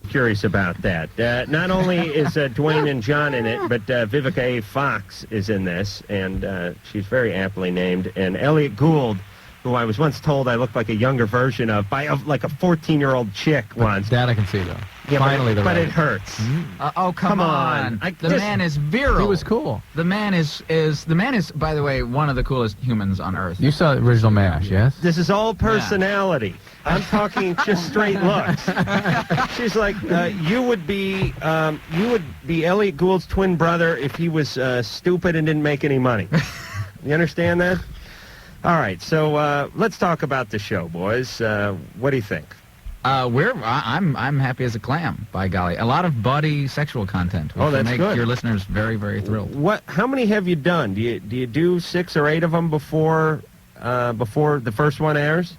Curious about that. Not only is Duane and Jon in it, but Vivica A. Fox is in this, and she's very aptly named. And Elliot Gould, who I was once told I looked like a younger version of, by like a 14-year-old chick once. That I can see, though. Yeah, Finally, but it hurts. Oh, come on. The man is virile. He was cool. The man is, by the way, one of the coolest humans on Earth. You saw the original MASH, yes? This is all personality. Yeah. I'm talking just straight looks. She's like, you would be Elliot Gould's twin brother if he was stupid and didn't make any money. You understand that? All right, so let's talk about the show, boys. What do you think? I'm happy as a clam, by golly. A lot of baudy sexual content. Which that's make good. Your listeners very, very thrilled. How many have you done? Do you do 6 or 8 of them before the first one airs?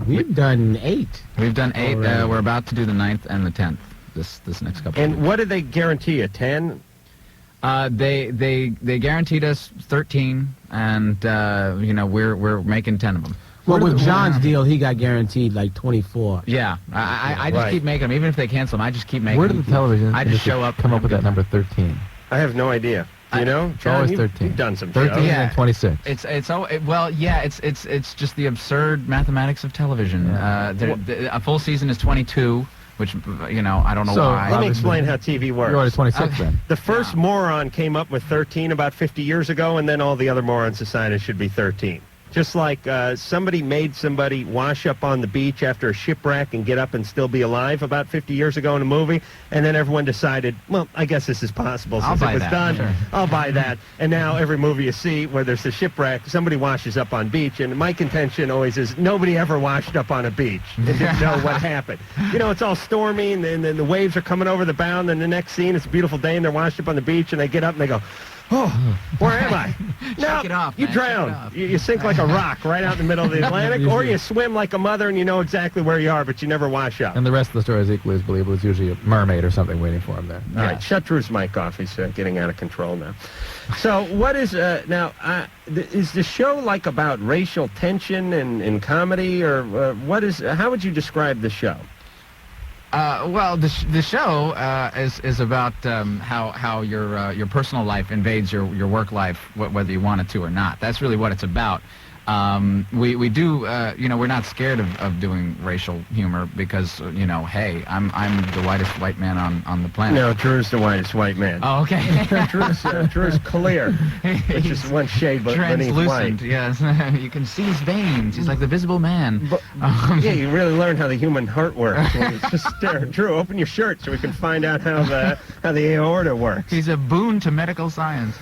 We've done 8. We've done 8. We're about to do the 9th and the 10th this next couple. And of weeks. what did they guarantee you? 10? They guaranteed us 13, and we're making 10 of them. Well, with Jon's deal, he got guaranteed like 24. Yeah, I just keep making them. Even if they cancel them, I just keep making them. Where did the television I just show up, come up with that number 13? I have no idea. You know, it's always 13. You've done some 13 shows. and 26. It's just the absurd mathematics of television. Yeah. A full season is 22. Which, I don't know why. Let me explain how TV works. You're already 26 then. The first moron came up with 13 about 50 years ago, and then all the other morons decided it should be 13. Just like somebody made somebody wash up on the beach after a shipwreck and get up and still be alive about 50 years ago in a movie, and then everyone decided, well, I guess this is possible since it was done. Sure. I'll buy that. And now every movie you see where there's a shipwreck, somebody washes up on beach, and my contention always is nobody ever washed up on a beach and didn't know what happened. It's all stormy, and then the waves are coming over the bow, and then the next scene, it's a beautiful day, and they're washed up on the beach, and they get up and they go, oh, where am I? Shake it off, you man. drown. You sink like a rock right out in the middle of the Atlantic, or you swim like a mother and you know exactly where you are, but you never wash up. And the rest of the story is equally as believable. It's usually a mermaid or something waiting for him there. All right, shut Drew's mic off. He's getting out of control now. So what is, is the show like about racial tension and comedy, or how would you describe the show? Well, the show is about how your personal life invades your work life, whether you want it to or not. That's really what it's about. We do, we're not scared of doing racial humor because, hey, I'm the whitest white man on the planet. No, Drew's the whitest white man. Oh, okay. Drew's clear, which is one shade beneath white. Yes. You can see his veins. He's like the visible man. But, yeah, you really learn how the human heart works. Just stare. Drew, open your shirt so we can find out how the aorta works. He's a boon to medical science.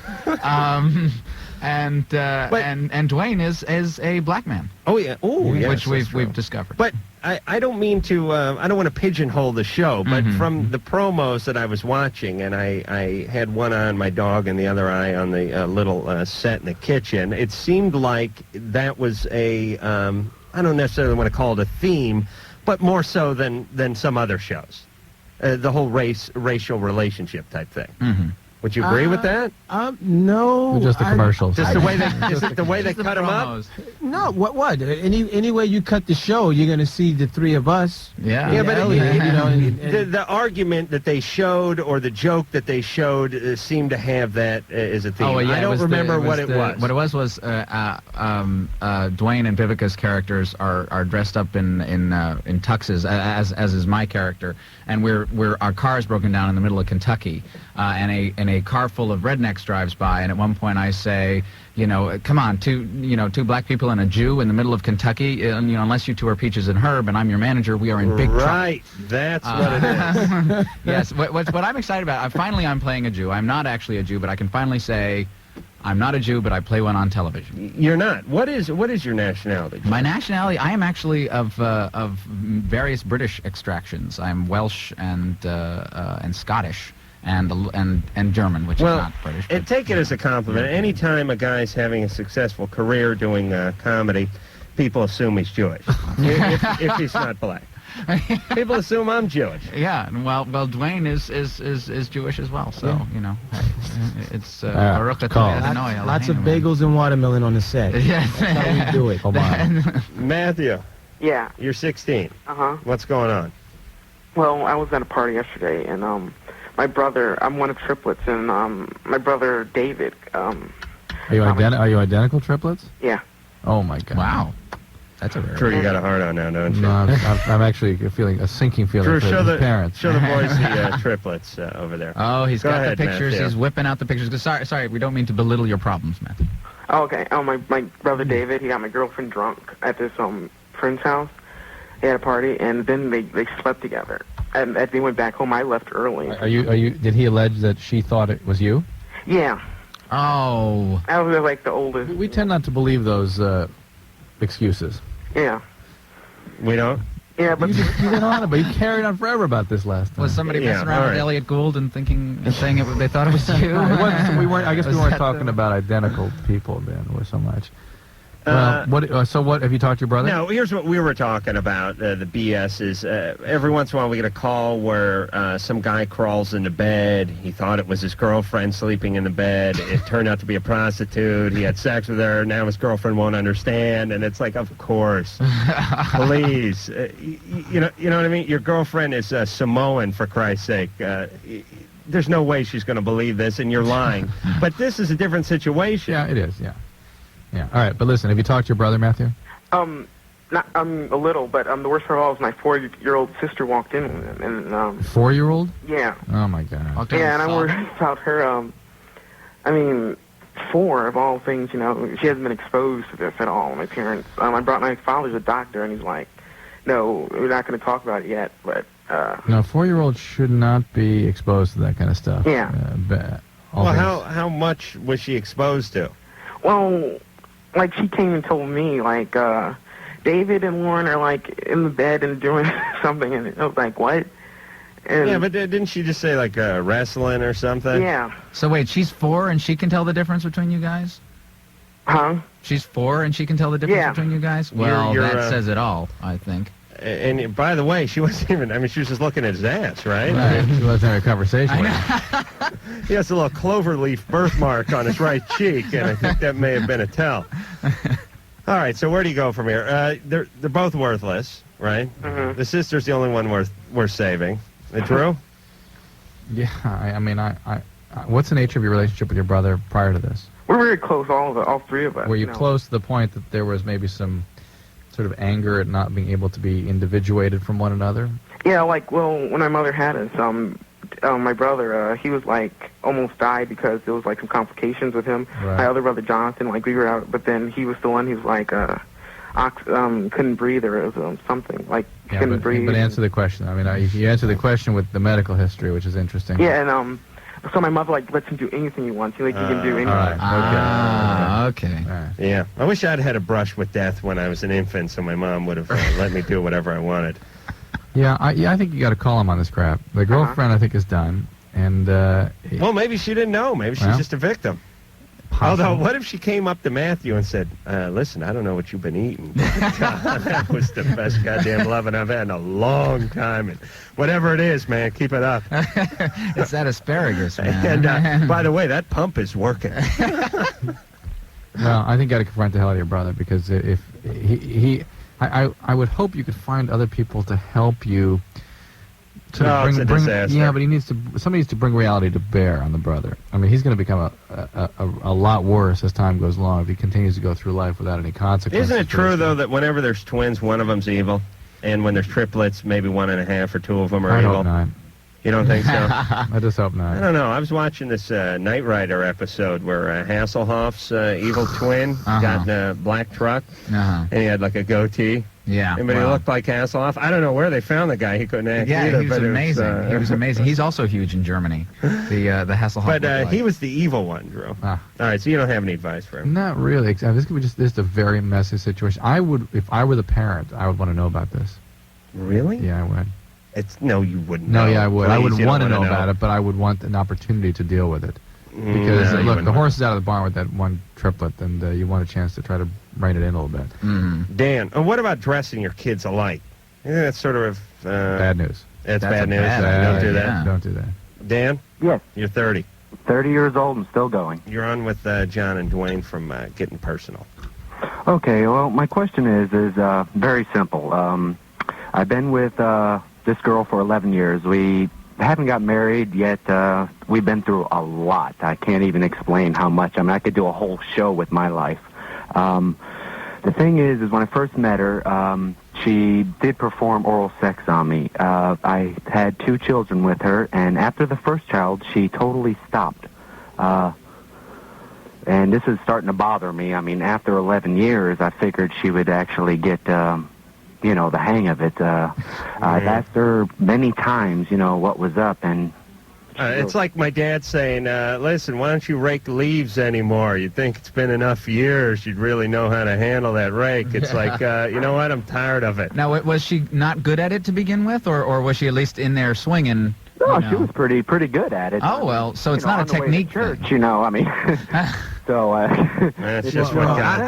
And Duane is a black man. Oh yeah, which we've discovered. But I don't mean to. I don't want to pigeonhole the show. But from the promos that I was watching, and I had one eye on my dog and the other eye on the little set in the kitchen. It seemed like that was a. I don't necessarily want to call it a theme, but more so than some other shows. The whole racial relationship type thing. Would you agree with that? No. Just the commercials. Just the way the way they cut them up? No. What? Any way you cut the show, you're going to see the three of us. Yeah. Yeah, but Elliot, the argument that they showed or the joke that they showed seemed to have that as a theme. Oh, yeah, I don't remember what it was. What it was Duane and Vivica's characters are dressed up in tuxes, as is my character, and our car is broken down in the middle of Kentucky, and a car full of rednecks drives by, and at one point I say, come on, two black people and a Jew in the middle of Kentucky, unless you two are Peaches and Herb and I'm your manager, we are in big trouble. Right, that's what it is. Yes, what I'm excited about, I'm playing a Jew. I'm not actually a Jew, but I can finally say, I'm not a Jew, but I play one on television. You're not. What is your nationality? My nationality, I am actually of various British extractions. I'm Welsh and Scottish. And German, which is not British. Take it as a compliment. Anytime a guy's having a successful career doing comedy, people assume he's Jewish. if he's not black, people assume I'm Jewish. Yeah, well, Duane is Jewish as well. So it's lots of bagels and watermelon on the set. Yes, that's how we do it. Matthew. Yeah. You're 16. Uh-huh. What's going on? Well, I was at a party yesterday, and my brother, I'm one of triplets, and my brother David. Are you identical triplets? Yeah. Oh my God! Wow, that's a rare. Drew, you got a hard on now, don't you? No, I'm actually feeling a sinking feeling Drew, for show his parents. Show the boys the triplets over there. Oh, he's Go got ahead, the pictures. Matthew. He's whipping out the pictures. Sorry, we don't mean to belittle your problems, Matthew. Oh, okay. Oh, my brother David, he got my girlfriend drunk at this friend's house. They had a party, and then they slept together. And as they went back home, I left early. Are you? Did he allege that she thought it was you? Yeah. Oh. I was like the oldest. We tend not to believe those excuses. Yeah. We don't? Yeah, but You went on, but you carried on forever about this last time. Was somebody Yeah, messing around all with right. Elliot Gould and saying they thought it was you? We weren't. I guess we Was weren't that talking the- about identical people then, or so much. Well, so what? Have you talked to your brother? No, here's what we were talking about. The BS is every once in a while we get a call where some guy crawls into bed. He thought it was his girlfriend sleeping in the bed. It turned out to be a prostitute. He had sex with her. Now his girlfriend won't understand. And it's like, of course. Please. You know what I mean? Your girlfriend is Samoan, for Christ's sake. There's no way she's going to believe this, and you're lying. But this is a different situation. Yeah, it is. Yeah. Yeah. All right, but listen, have you talked to your brother, Matthew? not a little, but the worst part of all is my 4-year-old sister walked in, and 4-year-old? yeah. Oh my God. Yeah, and I'm worried about her. I mean, 4 of all things, you know, she hasn't been exposed to this at all. My parents. I brought my father's a doctor, and he's like, no, we're not going to talk about it yet, but. No, 4-year-olds should not be exposed to that kind of stuff. Yeah. Well, how much was she exposed to? Well, like she came and told me, like, David and Lauren are like in the bed and doing something, and I was like, what? And Yeah, but didn't she just say like wrestling or something? yeah. So wait, she's 4 and she can tell the difference between you guys? Huh? She's 4 and she can tell the difference Yeah. between you guys? Well, You're, that says it all, I think. And by the way, she wasn't even, I mean, she was just looking at his ass, right? Right. She wasn't having a conversation with him. He has a little cloverleaf birthmark on his right cheek, and I think that may have been a tell. All right, so where do you go from here? They're both worthless, right? Mhm. The sister's the only one worth saving. Drew? Yeah, I mean, what's the nature of your relationship with your brother prior to this? We're very close, all 3 of us. Were you know. close to the point that there was maybe some sort of anger at not being able to be individuated from one another? Yeah, like, well, when my mother had us, my brother, he was like almost died because there was like some complications with him. Right. My other brother Jonathan, like we were out, but then he was the one. He was like couldn't breathe, or it was something like Yeah, couldn't breathe. but answer the question. I mean, you answer the question with the medical history, which is interesting. Yeah, and so my mother like lets him do anything he wants. He can do anything. All right. Okay. All right. Yeah. I wish I'd had a brush with death when I was an infant, so my mom would have let me do whatever I wanted. Yeah, I think you got to call him on this crap. The girlfriend, I think, is done, and Well, maybe she didn't know. Maybe she's Well, just a victim. possible. Although, what if she came up to Matthew and said, listen, I don't know what you've been eating, but that was the best goddamn loving I've had in a long time. And whatever it is, man, keep it up. It's that asparagus, man. And by the way, that pump is working. Well, I think you got to confront the hell out of your brother, because if I would hope you could find other people to help you. To No, it's a disaster. Yeah, but somebody needs to bring reality to bear on the brother. I mean, he's going to become a lot worse as time goes along if he continues to go through life without any consequences. Isn't it true, though, that whenever there's twins, one of them's evil? And when there's triplets, maybe 1.5 or 2 of them are I evil? hope not. You don't think so? I just hope I not. don't know. I was watching this Knight Rider episode where Hasselhoff's evil twin got in a black truck, and he had like a goatee. Yeah. But he looked like Hasselhoff. I don't know where they found the guy. He couldn't act Yeah, either. he was but amazing. He was amazing. He's also huge in Germany. The Hasselhoff. But he was the evil one, Drew. Ah. All right, so you don't have any advice for him. Not really. This could be just a very messy situation. I would, if I were the parent, I would want to know about this. Really? Yeah, I would. No, you wouldn't. No, know. yeah, I would. I Please, would you want to don't know wanna about it, but I would want an opportunity to deal with it. Because, No, you look, wouldn't the want horse is out of the barn with that one triplet, and you want a chance to try to rein it in a little bit. Dan, what about dressing your kids alike? Yeah, that's sort of... Bad news. That's That's bad a news. bad Don't idea, do that. yeah. Don't do that. Dan, Yes, you're 30. 30 years old and still going. You're on with John and Duane from Getting Personal. Okay, well, my question is very simple. I've been with this girl for 11 years. We haven't got married yet. We've been through a lot. I can't even explain how much. I mean, I could do a whole show with my life. The thing is when I first met her, she did perform oral sex on me. I had 2 children with her, and after the first child, she totally stopped. And this is starting to bother me. I mean, after 11 years, I figured she would actually get, the hang of it. I've asked her many times, what was up, and... It's like my dad saying, listen, why don't you rake leaves anymore? You'd think it's been enough years you'd really know how to handle that rake. It's like, you know what, I'm tired of it. Now, was she not good at it to begin with, or was she at least in there swinging? No, she was pretty good at it. Oh, well, so it's not a technique church, thing. I mean, so... That's just what got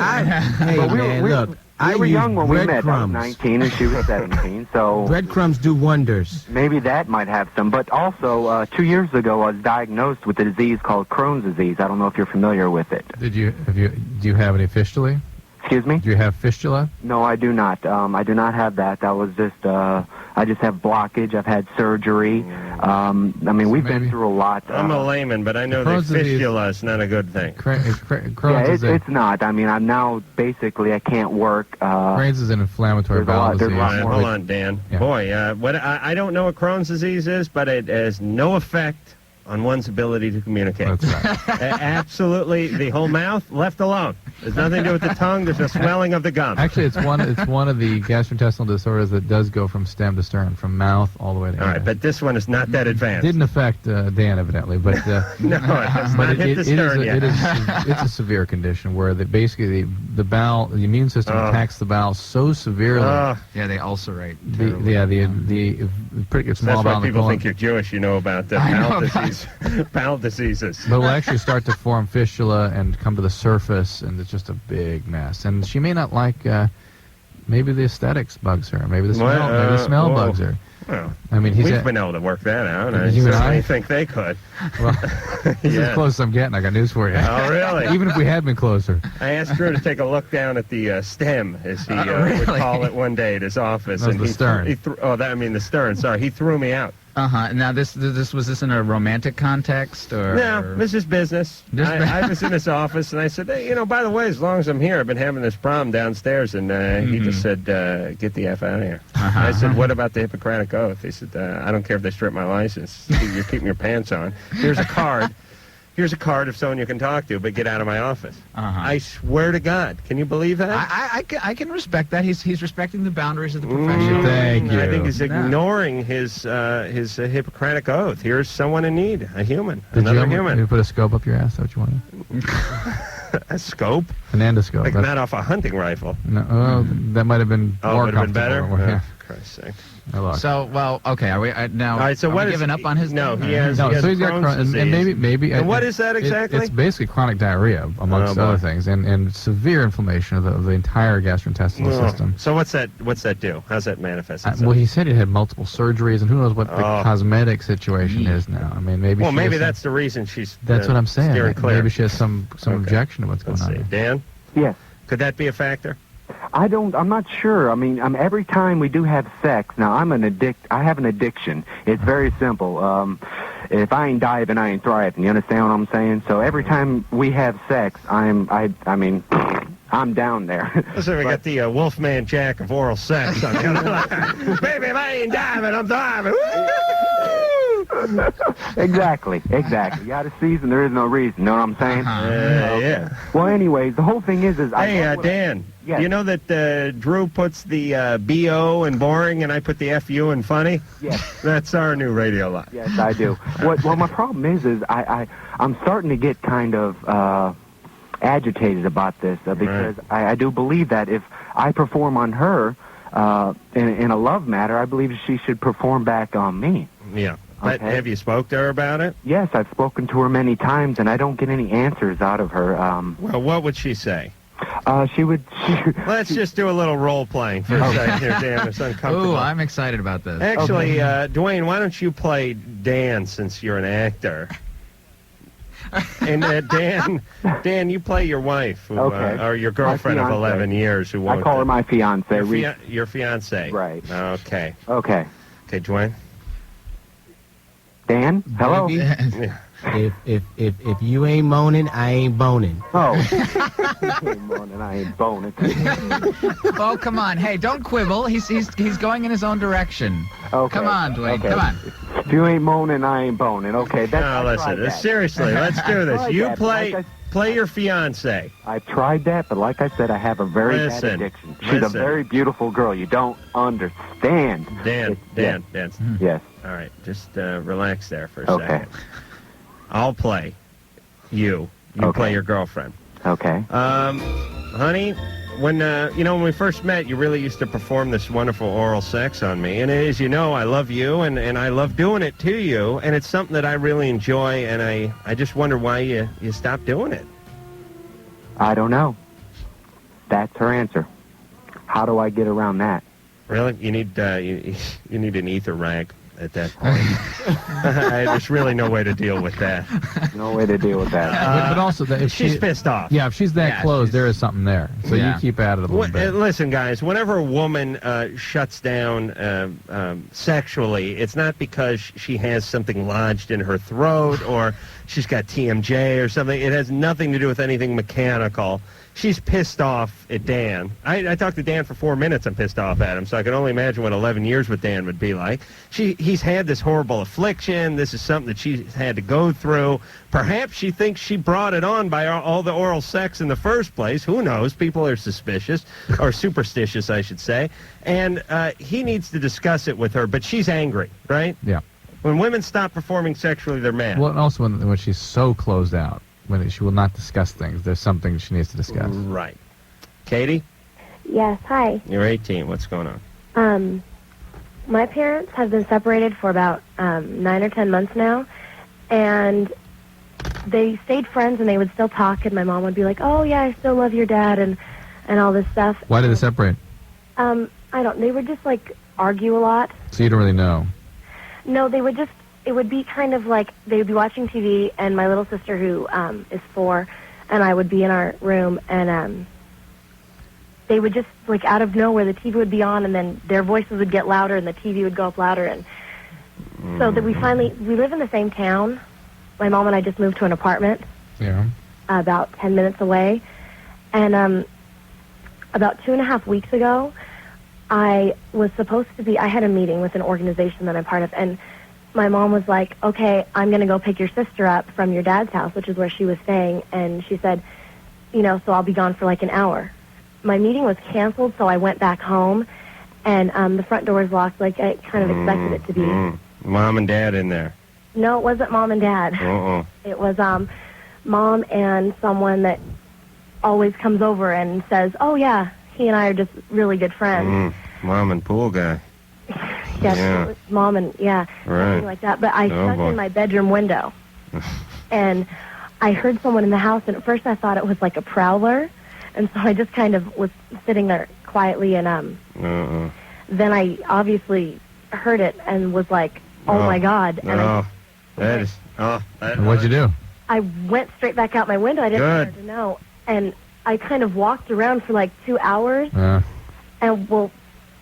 Hey, man, look. We were young when we met. I was Breadcrumbs. 19 and she was 17, so... Breadcrumbs do wonders. Maybe that might have some. But also, 2 years ago, I was diagnosed with a disease called Crohn's disease. I don't know if you're familiar with it. Do you have any fistulae? Excuse me? Do you have fistula? No, I do not. I do not have that. That was just... I just have blockage. I've had surgery. I mean, we've been through a lot. I'm a layman, but I know that Crohn's disease- fistula is not a good thing. Crohn's is it's not. I mean, I'm now basically I can't work. Crohn's is an inflammatory there's a lot- bowel there's a disease. lot Right, more. hold on, Dan. Yeah. Boy, what I don't know what Crohn's disease is, but it has no effect on one's ability to communicate. That's right. Absolutely, the whole mouth left alone. There's nothing to do with the tongue. There's no swelling of the gums. Actually, it's one of the gastrointestinal disorders that does go from stem to stern, from mouth all the way to All right, head. but this one is not that advanced. Didn't affect Dan evidently, but No, it has but not hit the stern yet. it's a severe condition where basically the bowel, the immune system attacks the bowel so severely. Yeah, they ulcerate. The pretty small That's bowel why in the people colon. think you're Jewish. You know about the I know bowel about disease, bowel diseases. But it'll actually start to form fistula and come to the surface, and it's just a big mess. And she may not like, maybe the aesthetics bugs her, maybe the smell whoa. bugs her. Well, I mean, we've been able to work that out. I You and certainly I? think they could. Well, this is Yeah. as close as I'm getting. I got news for you. Oh, really? Even if we had been closer. I asked Drew to take a look down at the stem, as he would Really? call it one day at his office. That was and the he stern. The stern. Sorry, he threw me out. Now, was this in a romantic context, or? No, this is business. I was in his office, and I said, hey, by the way, as long as I'm here, I've been having this problem downstairs, and he just said, get the F out of here. I said, what about the Hippocratic Oath? He said, I don't care if they strip my license. You're keeping your pants on. Here's a card. Here's a card of someone you can talk to, but get out of my office. I swear to God. Can you believe that? I can respect that. He's respecting the boundaries of the profession. Thank you. I think he's ignoring his Hippocratic Oath. Here's someone in need, a human, another human. Did you put a scope up your ass? Is that what you wanted? A scope? An endoscope. Like That's- not off a hunting rifle. No, that might have been more would have been comfortable. better? Yeah. Oh, Christ's sake. Oh, look. So, well, okay. Are we now? All right, so are what we is giving up on his? No, thing, he or- has. No, so he's got Crohn's Crohn's, disease. and maybe. And what is that exactly? It's basically chronic diarrhea, amongst boy. other things, and severe inflammation of the entire gastrointestinal system. So what's that do? How's that manifest itself? Well, he said he had multiple surgeries, and who knows what the cosmetic situation is now. I mean, maybe. Well, she maybe has that's the reason she's. That's what I'm saying. Steering clear. Maybe she has some objection to what's Let's going see, on. Dan. Yes. Could that be a factor? I'm not sure. I mean, every time we do have sex, now I have an addiction. It's very simple. If I ain't diving, I ain't thriving. You understand what I'm saying? So every time we have sex, I mean, I'm down there. Listen, we got the Wolfman Jack of oral sex on the other line. Baby, if I ain't diving, I'm diving. Exactly. You out of season, there is no reason. You know what I'm saying? Yeah. Well, anyways, the whole thing is Hey, Dan. Yes. You know that Drew puts the B.O. in boring and I put the F.U. in funny? Yes. That's our new radio line. Yes, I do. Well, my problem is I'm starting to get kind of agitated about this because I do believe that if I perform on her in a love matter, I believe she should perform back on me. Yeah. But Okay. have you spoke to her about it? Yes, I've spoken to her many times, and I don't get any answers out of her. Well, what would she say? She would... Let's just do a little role playing for a second here, Dan. It's uncomfortable. Ooh, I'm excited about this. Actually, Duane, why don't you play Dan since you're an actor? And Dan, you play your wife, who, Okay. or your girlfriend of My fiancé. 11 years, who won't. I call her my fiancée. Your fiancé. Right. Okay. Okay. Okay, Duane. Dan, hello. Yeah. If you ain't moaning, I ain't boning. Oh, I ain't moaning, I ain't boning. Oh, come on. Hey, don't quibble. He's going in his own direction. Okay. Come on, Duane. Okay. Come on. If you ain't moaning, I ain't boning. Okay, that's. No, I tried listen. that. Seriously, let's do this. tried You that, play your fiance. I tried that, but like I said, I have a very bad addiction. She's a listen. very beautiful girl. You don't understand. Dan. Yes. All right, just relax there for a Okay. second. I'll play you. You Okay. play your girlfriend. Okay. Honey, when when we first met, you really used to perform this wonderful oral sex on me. And as you know, I love you, and I love doing it to you. And it's something that I really enjoy, and I just wonder why you stopped doing it. I don't know. That's her answer. How do I get around that? Really? You need you need an ether rag at that point. There's really no way to deal with that. No way to deal with that. but also, that if She's pissed off. Yeah, if she's that Yeah, close, she's- there is something there. So Yeah. you keep at it a little bit. Listen, guys, whenever a woman shuts down sexually, it's not because she has something lodged in her throat or she's got TMJ or something. It has nothing to do with anything mechanical. She's pissed off at Dan. I talked to Dan for 4 minutes. I'm pissed off at him, so I can only imagine what 11 years with Dan would be like. He's had this horrible affliction. This is something that she's had to go through. Perhaps she thinks she brought it on by all the oral sex in the first place. Who knows? People are suspicious, or superstitious, I should say. And he needs to discuss it with her, but she's angry, right? Yeah. When women stop performing sexually, they're mad. Well, and also when she's so closed out, when she will not discuss things, there's something she needs to discuss. Right. Katie, Yes, hi. you're 18. What's going on? My parents have been separated for about 9 or 10 months now, and they stayed friends and they would still talk, and my mom would be like, oh, yeah, I still love your dad, and all this stuff. Why did they separate? They would just, argue a lot. So you don't really know. No, they would just, it would be kind of like they would be watching TV, and my little sister, who is 4, and I would be in our room, and they would just, out of nowhere, the TV would be on, and then their voices would get louder, and the TV would go up louder, and so that we live in the same town. My mom and I just moved to an apartment Yeah. about 10 minutes away, and about 2.5 weeks ago, I had a meeting with an organization that I'm part of, and my mom was like, okay, I'm going to go pick your sister up from your dad's house, which is where she was staying, and she said, so I'll be gone for an hour. My meeting was canceled, so I went back home, and the front door was locked like I kind of expected it to be. Mom and Dad in there. No, it wasn't Mom and Dad. Uh-uh. It was Mom and someone that always comes over and says, oh, yeah, he and I are just really good friends. Mom and pool guy. Yes, Yeah. it was Mom and, Right. something like that. But I stuck boy. in my bedroom window, and I heard someone in the house, and at first I thought it was like a prowler, and so I just kind of was sitting there quietly, and then I obviously heard it and was like, oh my God. And And what'd you do? I went straight back out my window. I didn't want her to know. And I kind of walked around for 2 hours. And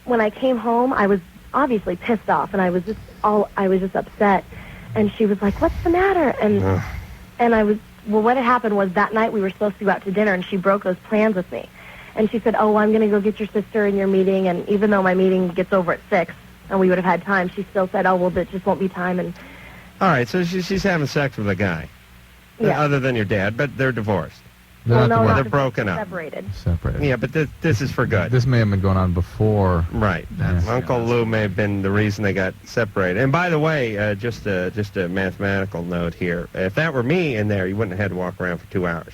when I came home, I was obviously pissed off, and I was just upset. And she was like, "What's the matter?" And I was, what had happened was that night we were supposed to go out to dinner, and she broke those plans with me. And she said, "Oh, I'm going to go get your sister in your meeting." And even though my meeting gets over at 6, and we would have had time, she still said, "Oh, well, there just won't be time." And all right, so she's having sex with a guy, yeah. other than your dad, but they're divorced. They're not they're divorced. broken up. Separated. Separated. Yeah, but this is for good. This may have been going on before. Right. Uncle Lou may have been the reason they got separated. And by the way, just a mathematical note here. If that were me in there, you wouldn't have had to walk around for 2 hours.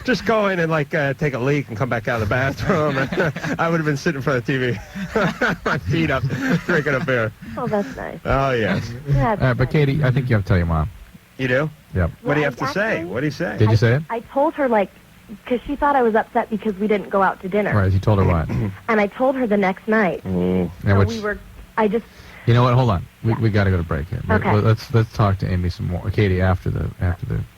Just go in and take a leak and come back out of the bathroom. I would have been sitting in front of the TV, my feet up, drinking a beer. Oh, that's nice. Oh, yes. Yeah, But that's Katie, I think you have to tell your mom. You do? Yep. What do you Well, have to say? actually- What do you say? Did you say it? I told her, because she thought I was upset because we didn't go out to dinner. Right. You told her what? And I told her the next night. And So which, we were, I just, you know what? Hold on. We got to go to break here. Okay. Let's talk to Amy some more. Katie after the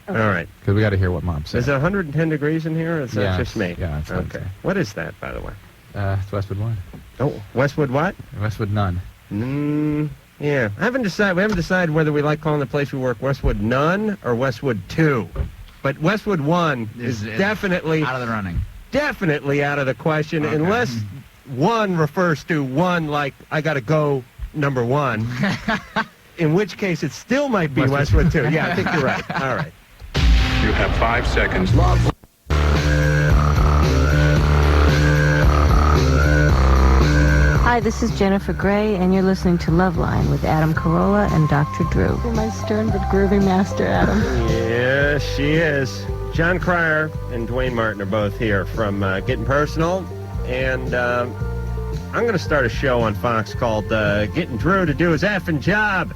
All right. because we got to hear what Mom said. Is it 110 degrees in here, or is that Yeah, just me? yeah, it's okay. What is that, by the way? It's Westwood One. Oh, Westwood what? Westwood None. Yeah. We haven't decided whether we like calling the place we work Westwood None or Westwood 2. But Westwood 1 is definitely out of the running. Definitely out of the question, Okay. unless 1 refers to 1 like I got to go number 1. In which case, it still might be Westwood 2. Yeah, I think you're right. All right. You have 5 seconds. Hi, this is Jennifer Gray, and you're listening to Loveline with Adam Carolla and Dr. Drew. You're my stern but groovy master, Adam. Yeah, she is. Jon Cryer and Duane Martin are both here from Getting Personal, and I'm going to start a show on Fox called Getting Drew to Do His Effing Job.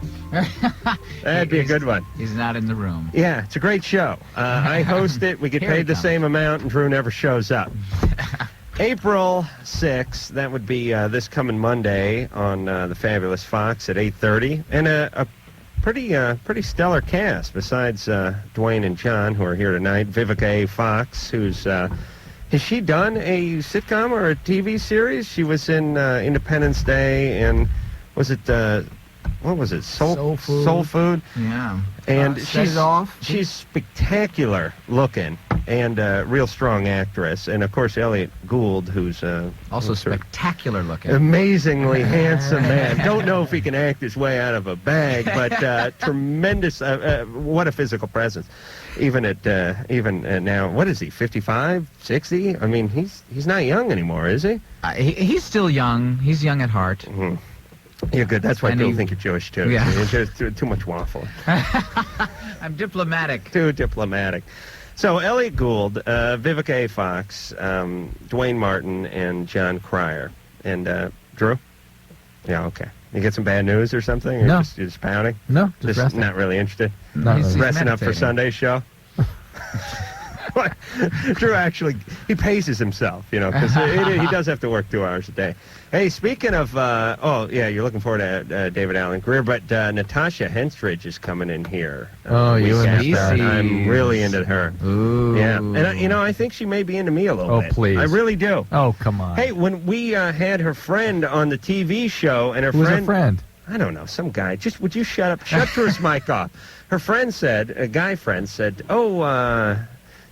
That'd be a good one. He's not in the room. Yeah, it's a great show. I host it. We get paid the same amount, and Drew never shows up. April 6th, that would be this coming Monday on the fabulous Fox at 8:30, and a pretty stellar cast besides Duane and John, who are here tonight. Vivica A. Fox, who's has she done a sitcom or a TV series? She was in Independence Day, and was it what was it? Soul Food. Yeah. And she's spectacular looking and a real strong actress. And of course Elliot Gould, who's also spectacular looking, amazingly handsome man. Don't know if he can act his way out of a bag, but tremendous. What a physical presence. Even at now, what is he? 55, 60? I mean, he's not young anymore, is he? He's still young. He's young at heart. Mm-hmm. You're good. That's why people think you're Jewish, too. Yeah. It's just too much waffle. I'm diplomatic. Too diplomatic. So, Elliot Gould, Vivica A. Fox, Duane Martin, and Jon Cryer. And, Drew? Yeah, okay. You get some bad news or something? Or No. You're just pouting? No, just resting. Not really interested? He's Resting up for meditating. Sunday's show? Drew actually, he paces himself, because he does have to work 2 hours a day. Hey, speaking of, you're looking forward to David Allen Greer, but Natasha Henstridge is coming in here. You and after. I'm really into her. Ooh. Yeah, and I think she may be into me a little bit. Oh, please. I really do. Oh, come on. Hey, when we had her friend on the TV show, and Who's her friend? I don't know, some guy. Just, would you shut up? Shut Drew's mic off. Her friend said, a guy friend said,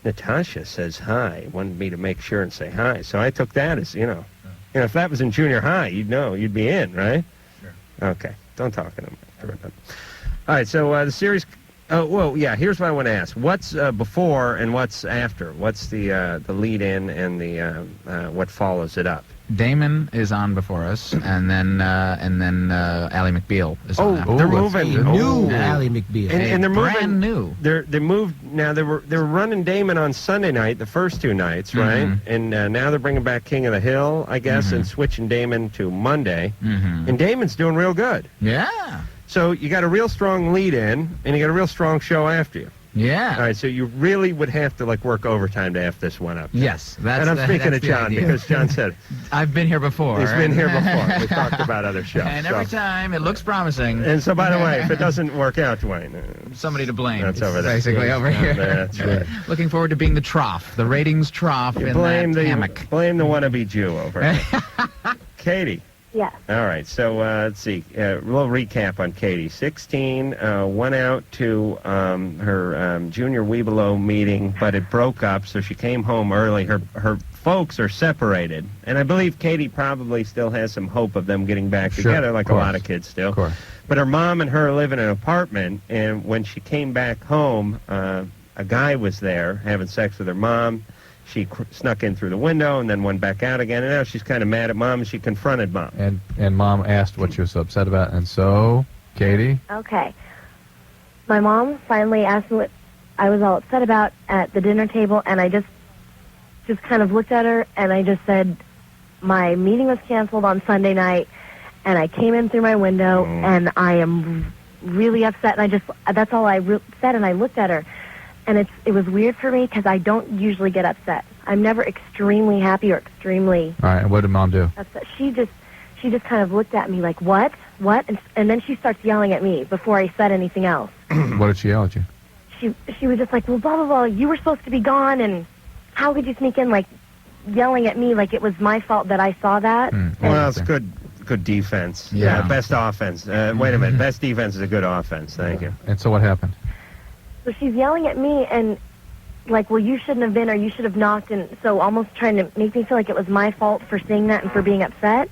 Natasha says hi. Wanted me to make sure and say hi. So I took that as, if that was in junior high, you'd be in, right? Sure. Okay. Don't talk to him. All right, so the series, here's what I want to ask. What's before and what's after? What's the lead-in and the what follows it up? Damon is on before us, and then Ally McBeal is on after. They're moving. New Ally McBeal. And they're moving. Brand new. They moved. Now they were running Damon on Sunday night, the first 2 nights, right? And now they're bringing back King of the Hill, I guess, and switching Damon to Monday. And Damon's doing real good. Yeah. So you got a real strong lead in, and you got a real strong show after you. Yeah. All right, so you really would have to work overtime to have this one up. Yes, and I'm speaking to John because John said I've been here before. He's been here before. We talked about other shows. And every time it looks promising. And so, by the way, if it doesn't work out, Duane, somebody to blame. That's over there. Basically over here. That's right. Looking forward to being the trough, the ratings trough in blame that the hammock. Blame the wannabe Jew over here. Katie. Yes. All right, so let's see. A little recap on Katie. 16, went out to her junior Webelow meeting, but it broke up, so she came home early. Her folks are separated, and I believe Katie probably still has some hope of them getting back together, like a lot of kids still. Of course. But her mom and her live in an apartment, and when she came back home, a guy was there having sex with her mom. She snuck in through the window and then went back out again, and now she's kind of mad at Mom, and she confronted Mom. And Mom asked what she was so upset about, and so, Katie? Okay. My mom finally asked me what I was all upset about at the dinner table, and I just kind of looked at her, and I just said, my meeting was canceled on Sunday night, and I came in through my window, and I am really upset, and that's all I said, and I looked at her. And it was weird for me because I don't usually get upset. I'm never extremely happy or extremely All right, and what did Mom do? upset. She just kind of looked at me like, what? And then she starts yelling at me before I said anything else. What did she yell at you? She was just like, well, blah, blah, blah, you were supposed to be gone, and how could you sneak in, yelling at me like it was my fault that I saw that. Well, it's good Good defense. Yeah. Best offense. Wait a minute. Best defense is a good offense. Thank you. And so what happened? So she's yelling at me and like, well, you shouldn't have been, or you should have knocked, and so almost trying to make me feel like it was my fault for saying that and for being upset.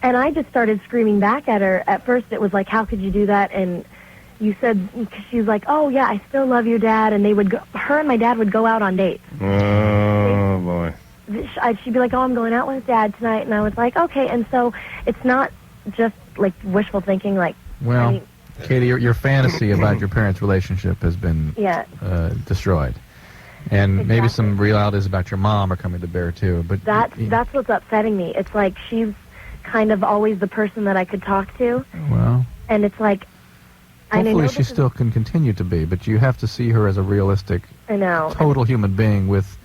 And I just started screaming back at her. At first it was like, how could you do that? And you said, she was like, oh, yeah, I still love your dad. And they would go, her and my dad would go out on dates. Oh, boy. She'd be like, oh, I'm going out with Dad tonight. And I was like, okay. And so it's not just, like, wishful thinking. Like, Well, I mean, Katie, your fantasy about your parents' relationship has been destroyed. And maybe some realities about your mom are coming to bear, too. But that's what's upsetting me. It's like she's kind of always the person that I could talk to. Well, and it's like, hopefully she still can continue to be, but you have to see her as a realistic, total human being with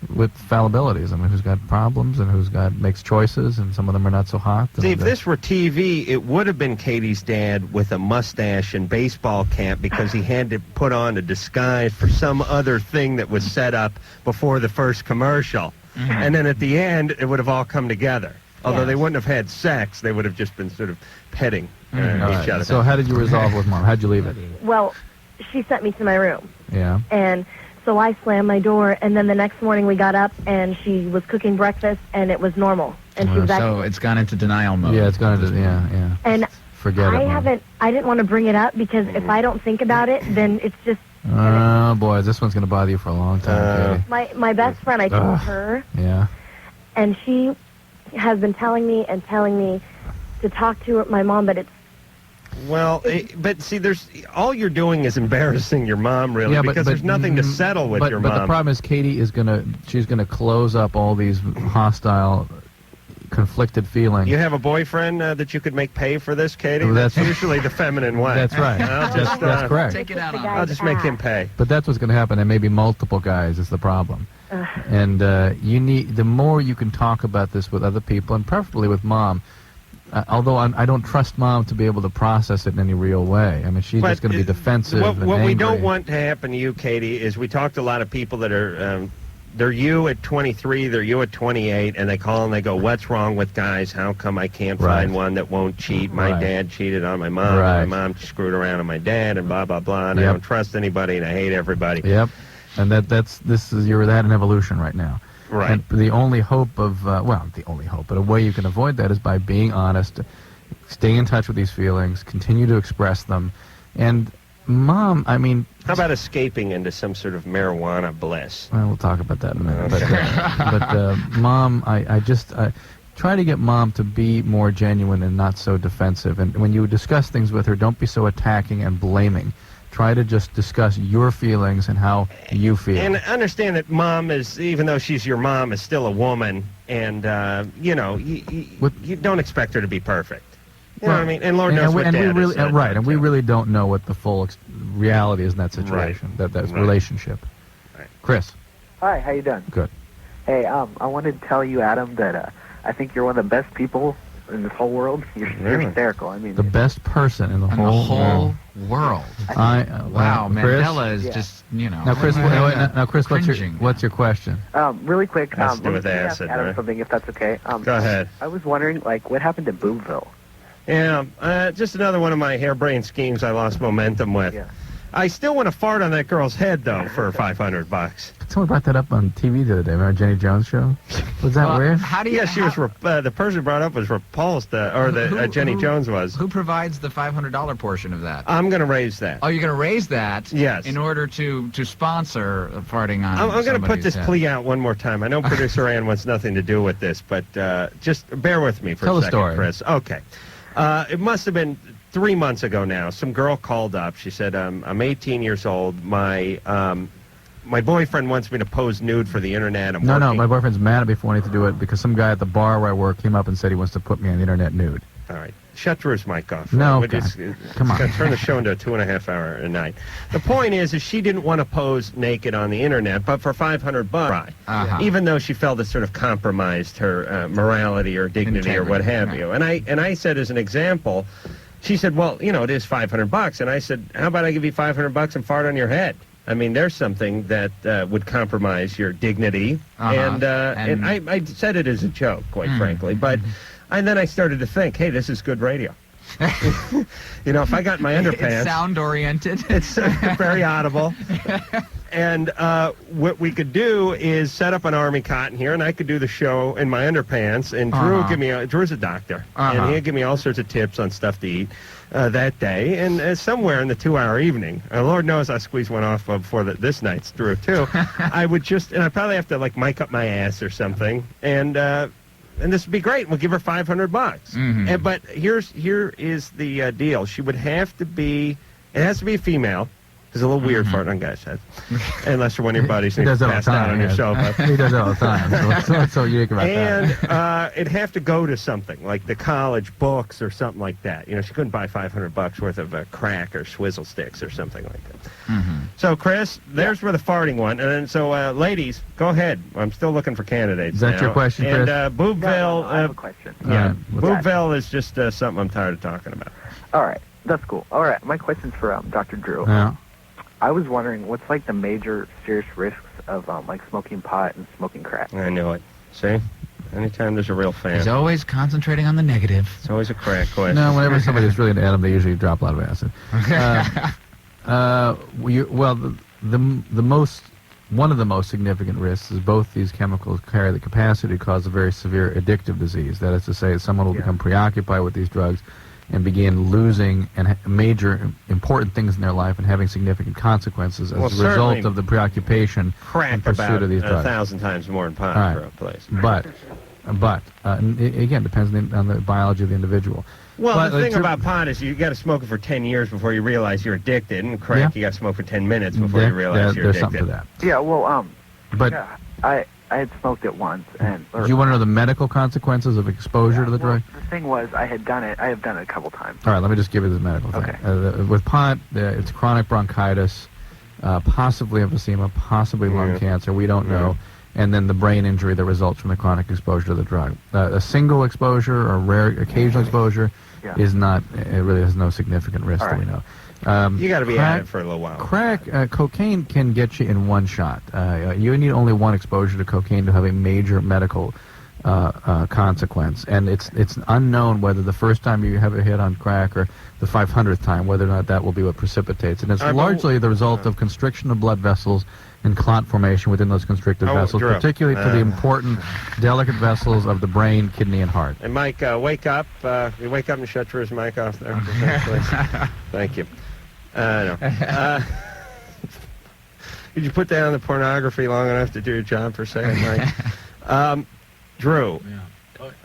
fallibilities. I mean, who's got problems and makes choices, and some of them are not so hot. See, if this were TV, it would have been Katie's dad with a mustache and baseball cap because he had to put on a disguise for some other thing that was set up before the first commercial. And then at the end, it would have all come together. Although they wouldn't have had sex, they would have just been sort of petting each other. So how did you resolve with Mom? How'd you leave it? Well, she sent me to my room. Yeah. And so I slammed my door, and then the next morning we got up, and she was cooking breakfast, and it was normal. And she was so it's gone into denial mode. Yeah, it's gone into, yeah. And forget it. I didn't want to bring it up because if I don't think about it, then it's just... Oh, boy, this one's going to bother you for a long time, Katie. My best friend, I told her. Yeah. And she has been telling me to talk to my mom, but it's... Well, but see, all you're doing is embarrassing your mom, really, because there's nothing to settle with your mom. But the problem is, Katie she's gonna close up all these hostile, conflicted feelings. You have a boyfriend that you could make pay for this, Katie? That's usually the feminine way. That's right. That's correct. Take it out on I'll just make him pay. But that's what's gonna happen, and maybe multiple guys is the problem. And the more you can talk about this with other people, and preferably with Mom. Although I don't trust Mom to be able to process it in any real way. I mean, she's just going to be defensive and What angry. we don't want to happen to you, Katie, is we talk to a lot of people that are, they're you at 23, they're you at 28, and they call and they go, what's wrong with guys? How come I can't find one that won't cheat? My dad cheated on my mom, and my mom screwed around on my dad, and blah, blah, blah, and I don't trust anybody, and I hate everybody. Yep, and you're at an evolution right now. Right. And the only hope of, but a way you can avoid that is by being honest, stay in touch with these feelings, continue to express them. And Mom, I mean... How about escaping into some sort of marijuana bliss? Well, we'll talk about that in a minute. But Mom, I just try to get Mom to be more genuine and not so defensive. And when you discuss things with her, don't be so attacking and blaming. Try to just discuss your feelings and how you feel. And understand that Mom is, even though she's your mom, is still a woman. And, you don't expect her to be perfect. You know what I mean? And Lord knows what Dad is. Right, and we really don't know what the full reality is in that situation, that relationship. Right. Chris. Hi, how you doing? Good. Hey, I wanted to tell you, Adam, that I think you're one of the best people in this whole world. You're hysterical. I mean, the best person in the whole world. Wow, Chris? Mandela is just, Now, Chris, what's your question? Really quick. Has to do with let me acid, ask Adam right? something, if that's okay. Go ahead. I was wondering, what happened to Boobville? Yeah, just another one of my harebrained schemes I lost momentum with. Yeah. I still want to fart on that girl's head, though, for $500. Someone brought that up on TV the other day. Remember Jenny Jones' show? Was that weird? How do you? Yeah, she was. The person who brought it up was repulsed, Jenny Jones was. Who provides the $500 portion of that? I'm going to raise that. Oh, you're going to raise that? Yes. In order to sponsor farting on. I'm going to put this head. plea out one more time. I know producer Ann wants nothing to do with this, but just bear with me for Tell a the second, story. Chris. Okay. It must have been 3 months ago now. Some girl called up. She said, I'm 18 years old. My boyfriend wants me to pose nude for the internet. No, my boyfriend's mad at me for wanting to do it because some guy at the bar where I work came up and said he wants to put me on the internet nude. All right. Shut Drew's mic off. No, We're God. just Come on. gonna turn the show into a 2.5-hour a night. The point is she didn't want to pose naked on the internet, but for $500, even though she felt it sort of compromised her morality or dignity or what have you. And I said, as an example, she said, well, it is $500. And I said, how about I give you $500 and fart on your head? I mean, there's something that would compromise your dignity. And I said it as a joke, quite frankly. But And then I started to think, hey, this is good radio. If I got my underpants... It's sound-oriented. It's very audible. And what we could do is set up an army cot in here, and I could do the show in my underpants, and Drew would give me... Drew's a doctor, and he'd give me all sorts of tips on stuff to eat that day, and somewhere in the 2-hour evening, Lord knows I squeezed one off before this night's Drew, too, I would and I'd probably have to, mic up my ass or something, and this would be great. We'll give her $500. Mm-hmm. But here is the deal. She would have to be... It has to be a female. It's a little weird farting on guys' heads. Unless you're one of your buddies and you're passed out on your sofa. He does that all the time. So what's so unique about that? And it'd have to go to something, like the college books or something like that. She couldn't buy $500 worth of crack or swizzle sticks or something like that. Mm-hmm. So, Chris, there's where the farting went. And then, so, ladies, go ahead. I'm still looking for candidates. Is that your question, Chris? And Boobville... No, I have a question. Yeah, Boobville is just something I'm tired of talking about. All right, that's cool. All right, my question's for Dr. Drew. Yeah. I was wondering, what's the major serious risks of smoking pot and smoking crack? I knew it. See? Anytime there's a real fan. He's always concentrating on the negative. It's always a crack question. No, whenever somebody's really into Adam, they usually drop a lot of acid. One of the most significant risks is both these chemicals carry the capacity to cause a very severe addictive disease. That is to say, someone will become preoccupied with these drugs and begin losing major important things in their life and having significant consequences as a result of the preoccupation and pursuit of these drugs. 1,000 times more than pot for a place. But again, depends on the biology of the individual. Well, the thing about pot is you got to smoke it for 10 years before you realize you're addicted, and crack you got to smoke for 10 minutes before you realize you're addicted. There's something to that. Yeah, well, but I had smoked it once, and do you want to know the medical consequences of exposure to the drug? The thing was, I have done it a couple times. All right, let me just give you the medical thing. Okay. With pot, it's chronic bronchitis, possibly emphysema, possibly lung cancer. We don't know. And then the brain injury that results from the chronic exposure to the drug. A single exposure or rare occasional exposure is not. It really has no significant risk that we know. You got to be at it for a little while. Cocaine can get you in one shot. You need only one exposure to cocaine to have a major medical consequence, and it's unknown whether the first time you have a hit on crack or the 500th time, whether or not that will be what precipitates. And it's largely the result of constriction of blood vessels and clot formation within those constricted vessels, particularly to the important, delicate vessels of the brain, kidney, and heart. And Mike, wake up. You wake up and shut Drew's mic off there. Thank you. No. Did you put down the pornography long enough to do your job for a second, Mike? Drew.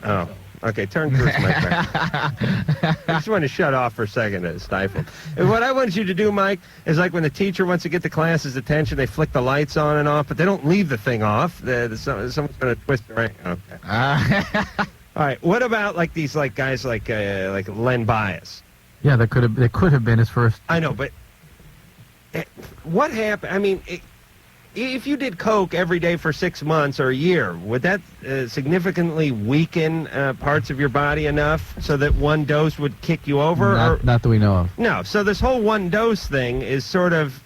Oh. Okay, turn Drew's mic back. I just want to shut off for a second to stifle. And what I want you to do, Mike, is like when the teacher wants to get the class's attention, they flick the lights on and off, but they don't leave the thing off. Someone's going to twist the ring. Okay. All right. What about these guys like Len Bias? Yeah, that could have been his first. I know, but what happened? I mean, if you did coke every day for 6 months or a year, would that significantly weaken parts of your body enough so that one dose would kick you over? Not that we know of. No. So this whole one dose thing is sort of.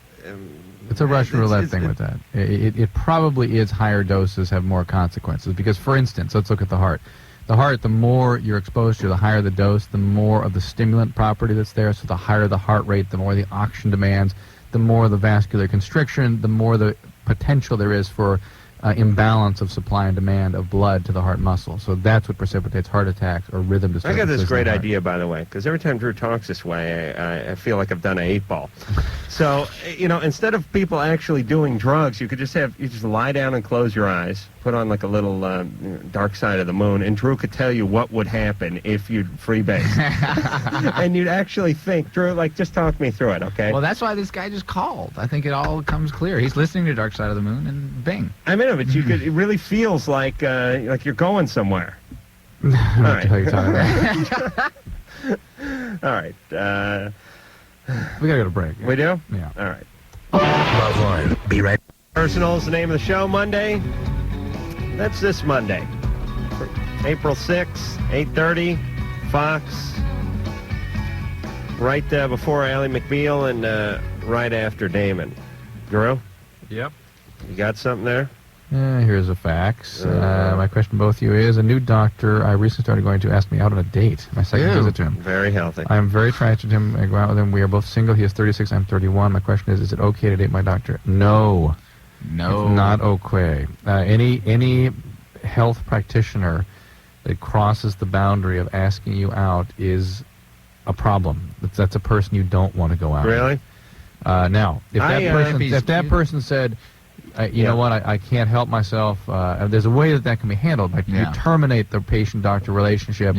It's a Russian roulette thing with that. It probably is higher doses have more consequences because, for instance, let's look at the heart. The heart, the more you're exposed to, the higher the dose, the more of the stimulant property that's there. So the higher the heart rate, the more the oxygen demands, the more the vascular constriction, the more the potential there is for imbalance of supply and demand of blood to the heart muscle. So that's what precipitates heart attacks or rhythm disturbances. I got this great idea, by the way, because every time Drew talks this way, I feel like I've done an 8-ball. So, instead of people actually doing drugs, you just lie down and close your eyes, put on like a little Dark Side of the Moon, and Drew could tell you what would happen if you'd freebase. And you'd actually think, Drew, just talk me through it, okay? Well, that's why this guy just called. I think it all comes clear. He's listening to Dark Side of the Moon, and bing. I mean, but it really feels like you're going somewhere. All right. All right. We gotta go to break. We do? Yeah. All right. Loveline. Be right. Personal is the name of the show. Monday. That's this Monday. April 6th, 8:30. Fox. Right before Ally McBeal and right after Damon. Drew? Yep. You got something there? Here's a fax. My question to both of you is, a new doctor I recently started going to asked me out on a date. My second visit to him. Very healthy. I'm very attracted to him. I go out with him. We are both single. He is 36. I'm 31. My question is it okay to date my doctor? No. No. It's not okay. Any health practitioner that crosses the boundary of asking you out is a problem. That's a person you don't want to go out with. Really? Now, if that person said, you know what, I can't help myself, there's a way that can be handled. Like you terminate the patient-doctor relationship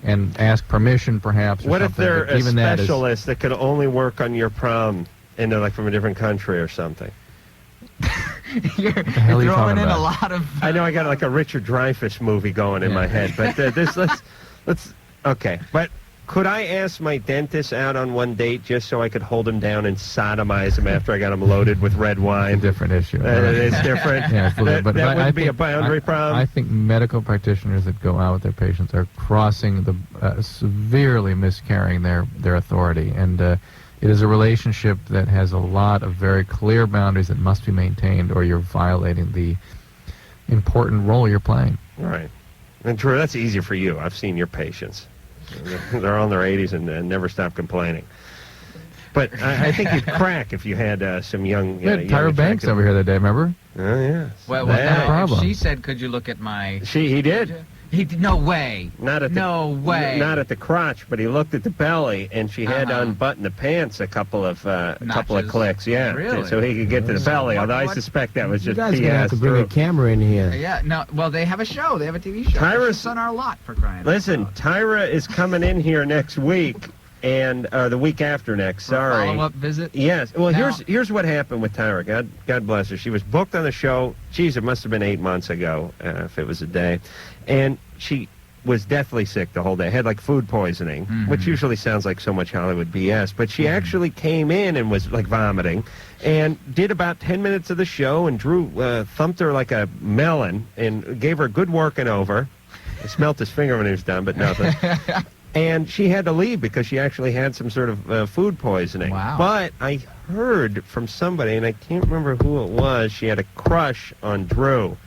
and ask permission, perhaps. What if something. they're But a even that is- specialist that could only work on your prom, and they're like from a different country or something? You're hell are you throwing talking in a about? lot of... I know I got like a Richard Dreyfuss movie going in my head, but let's okay. But could I ask my dentist out on one date just so I could hold him down and sodomize him after I got him loaded with red wine? Different issue. It's different. Yeah, it's a little bit, that but wouldn't be a boundary problem. I think medical practitioners that go out with their patients are crossing the severely miscarrying their authority, and it is a relationship that has a lot of very clear boundaries that must be maintained, or you're violating the important role you're playing. Right. And Drew, that's easy for you. I've seen your patients. They're all in their 80s and never stop complaining. But I think you'd crack if you had some young... We had Tyra Banks over here that day, remember? Oh, yeah. Well, problem. she said, could you look at my... He did. He did. No way. No way. Not at the crotch, but he looked at the belly, and she had to unbutton the pants a couple of clicks. Yeah, really? So he could get to the belly. Although I suspect that was You just guys are going to have to bring a camera in here. Yeah, no, well, they have a show. They have a TV show. Tyra's on our lot, for crying out loud. Listen, Tyra is coming in here next week, and the week after next. Sorry. Follow-up visit? Yes. Well, Now- here's what happened with Tyra. God bless her. She was booked on the show. Geez, it must have been 8 months ago, if it was a day, and she was deathly sick the whole day. Had like food poisoning, which usually sounds like so much Hollywood BS. But she actually came in and was like vomiting, and did about 10 minutes of the show. And Drew thumped her like a melon and gave her a good working over. I smelt his finger when he was done, but nothing. And she had to leave because she actually had some sort of food poisoning. Wow. But I heard from somebody, and I can't remember who it was, she had a crush on Drew.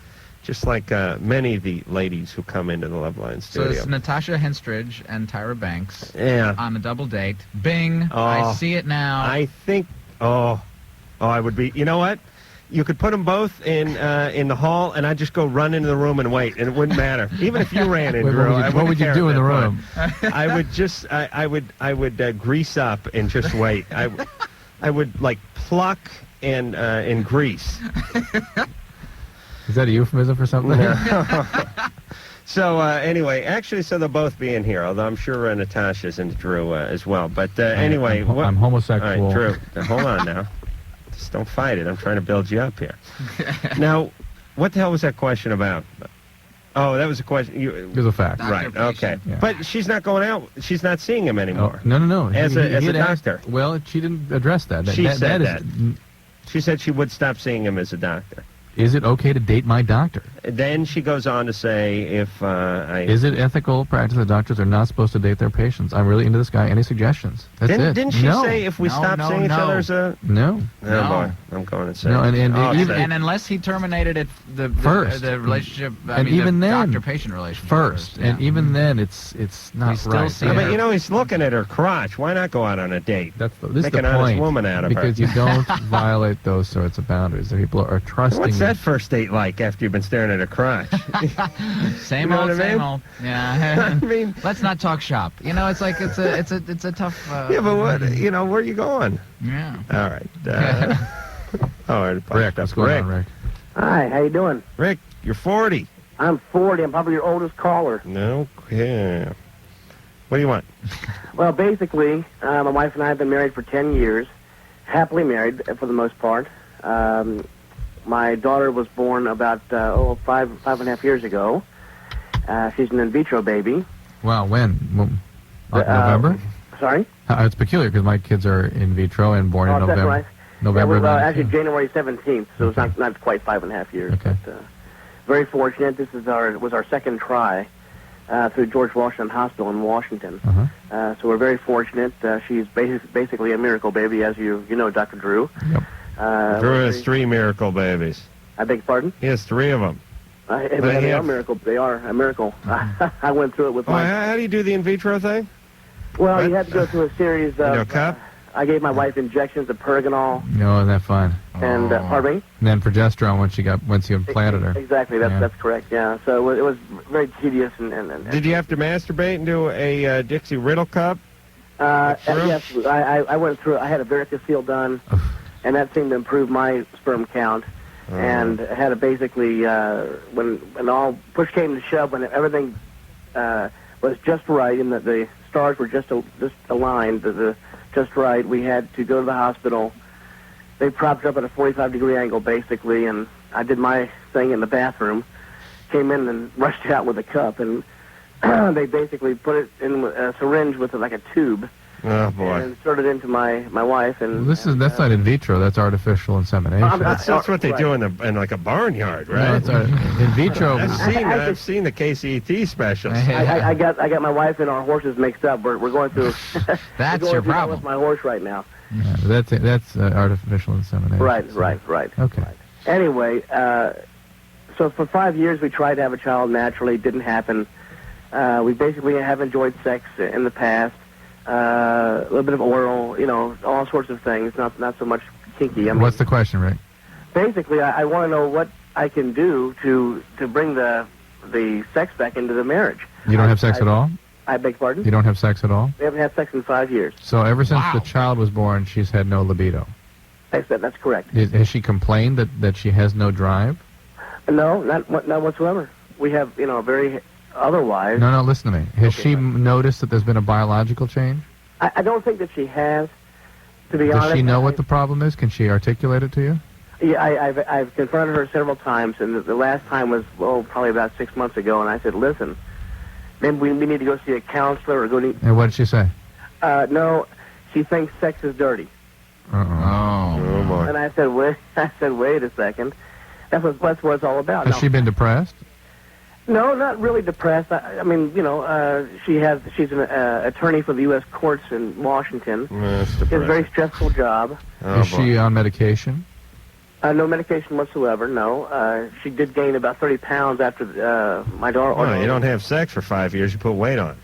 Just like many of the ladies who come into the Loveline So studio. it's Natasha Henstridge and Tyra Banks Yeah. on a double date. Bing. Oh, I see it now. I think, I would be, you know what? You could put them both in the hall, and I'd just go run into the room and wait, and it wouldn't matter. Even if you ran in, Wait, Drew, what would you do in the room? I would just, I would grease up and just wait. I would like pluck and grease. Is that a euphemism for something? So anyway, actually, so they'll both be in here, although I'm sure Natasha's into Drew as well. But anyway, I'm homosexual. All right, Drew, hold on now. Just don't fight it. I'm trying to build you up here. Now, what the hell was that question about? Oh, that was a question. It was a fact. Right. Okay. Yeah. But she's not going out. She's not seeing him anymore. No. As He a had asked- doctor. Well, she didn't address that. She said that. She said she would stop seeing him as a doctor. Is it okay to date my doctor? Then she goes on to say, if Is it ethical practice that doctors are not supposed to date their patients? I'm really into this guy. Any suggestions? That's it. Didn't she No. say if we stop seeing each other as a... No. Oh, boy. I'm going to say. No, and And unless he terminated it, the relationship, even the then, doctor-patient relationship first, and even then, it's not still right. see Yeah, but you know, he's looking at her crotch. Why not go out on a date? This Make is an the honest point, woman out of her. because you don't violate those sorts of boundaries. People are trusting. What's you. that first date like after you've been staring at her crotch? Same You know old, what I mean? same old. Yeah. I mean, let's not talk shop. You know, it's like it's a tough. Yeah, but what? You know, where are you going? Yeah. All right. All right, Rick, what's going on, Rick? Hi, how you doing? Rick, you're 40. I'm 40. I'm probably your oldest caller. No. Yeah. What do you want? Well, basically, my wife and I have been married for 10 years, happily married for the most part. My daughter was born about 5.5 years ago. She's an in vitro baby. Wow, when? November? Sorry? It's peculiar because my kids are in vitro and born in That's November. right. November. It was, of actually 92. January 17th, so it's not quite 5.5 years. Okay. But, very fortunate. This is was our second try through George Washington Hospital in Washington. Uh-huh. So we're very fortunate. She's basically a miracle baby, as you know, Dr. Drew. Yep. Drew has 3 miracle babies. I beg your pardon? He has 3 of them. They are miracle. They are a miracle. I went through it with my... How do you do the in vitro thing? Well, you have to go through a series of... a cup? I gave my wife injections of Pergonal. No, isn't that fun? And, pardon me? And then progesterone once you implanted her. Exactly, that's correct, yeah. So it was very tedious. And Did you have to masturbate and do a Dixie Riddle cup? Yes, I went through. I had a varicocele done, and that seemed to improve my sperm count. And had to basically, when all push came to shove, when everything was just right, and that the stars were just aligned, just right, we had to go to the hospital. They propped up at a 45-degree angle, basically, and I did my thing in the bathroom. Came in and rushed out with a cup, and they basically put it in a syringe with like a tube. Oh boy! And inserted into my wife, and Well, that's not in vitro. That's artificial insemination. That's what they do in like a barnyard, right? No, in vitro. I've seen the KCET specials. I got my wife and our horses mixed up. We're going through. That's your problem. With my horse right now. Yeah, that's artificial insemination. Right. Okay. Right. Anyway, so for 5 years we tried to have a child naturally. Didn't happen. We basically have enjoyed sex in the past. A little bit of oral, all sorts of things. Not so much kinky. What's the question, Rick? Basically, I want to know what I can do to bring the sex back into the marriage. You don't have sex at all? I beg your pardon? You don't have sex at all? We haven't had sex in 5 years. So ever since the child was born, she's had no libido. That's correct. Has she complained that she has no drive? No, not whatsoever. We have, very otherwise. No, listen to me. Has she noticed that there's been a biological change? I don't think that she has, to be honest. Does she know what the problem is? Can she articulate it to you? Yeah, I've confronted her several times, and the last time was, probably about 6 months ago, and I said, listen, maybe we need to go see a counselor or go to... And what did she say? No, she thinks sex is dirty. Oh, boy. And I said, wait a second. That's what it's all about. Has she been depressed? No, not really depressed. I mean, she's an attorney for the U.S. courts in Washington. It's a very stressful job. Is she on medication? No medication whatsoever, no. She did gain about 30 pounds after my daughter... Well, you don't have sex for 5 years, you put weight on.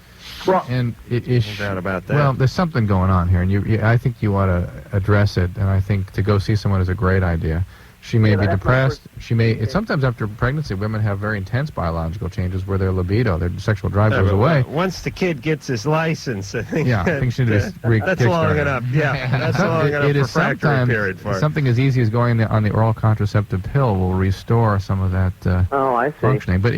Well, and no doubt about that. Well, there's something going on here, and I think you ought to address it, and I think to go see someone is a great idea. She may be depressed. She may. Sometimes after pregnancy, women have very intense biological changes where their libido, their sexual drive goes away. Once the kid gets his license, I think. Yeah, I think she needs to that's long enough. Yeah, that's long enough for fracturing period for it. Something as easy as going on the oral contraceptive pill will restore some of that I see. functioning. But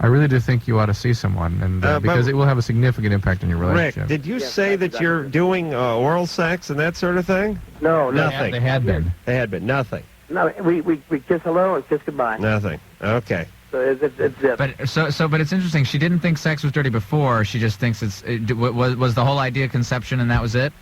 I really do think you ought to see someone, and because it will have a significant impact on your relationship. Rick, did you say that you're doing oral sex and that sort of thing? No, nothing. They had been. They had been nothing. No, we kiss hello and kiss goodbye. Nothing. Okay. So it's it. But it's interesting. She didn't think sex was dirty before. She just thinks was the whole idea conception, and that was it.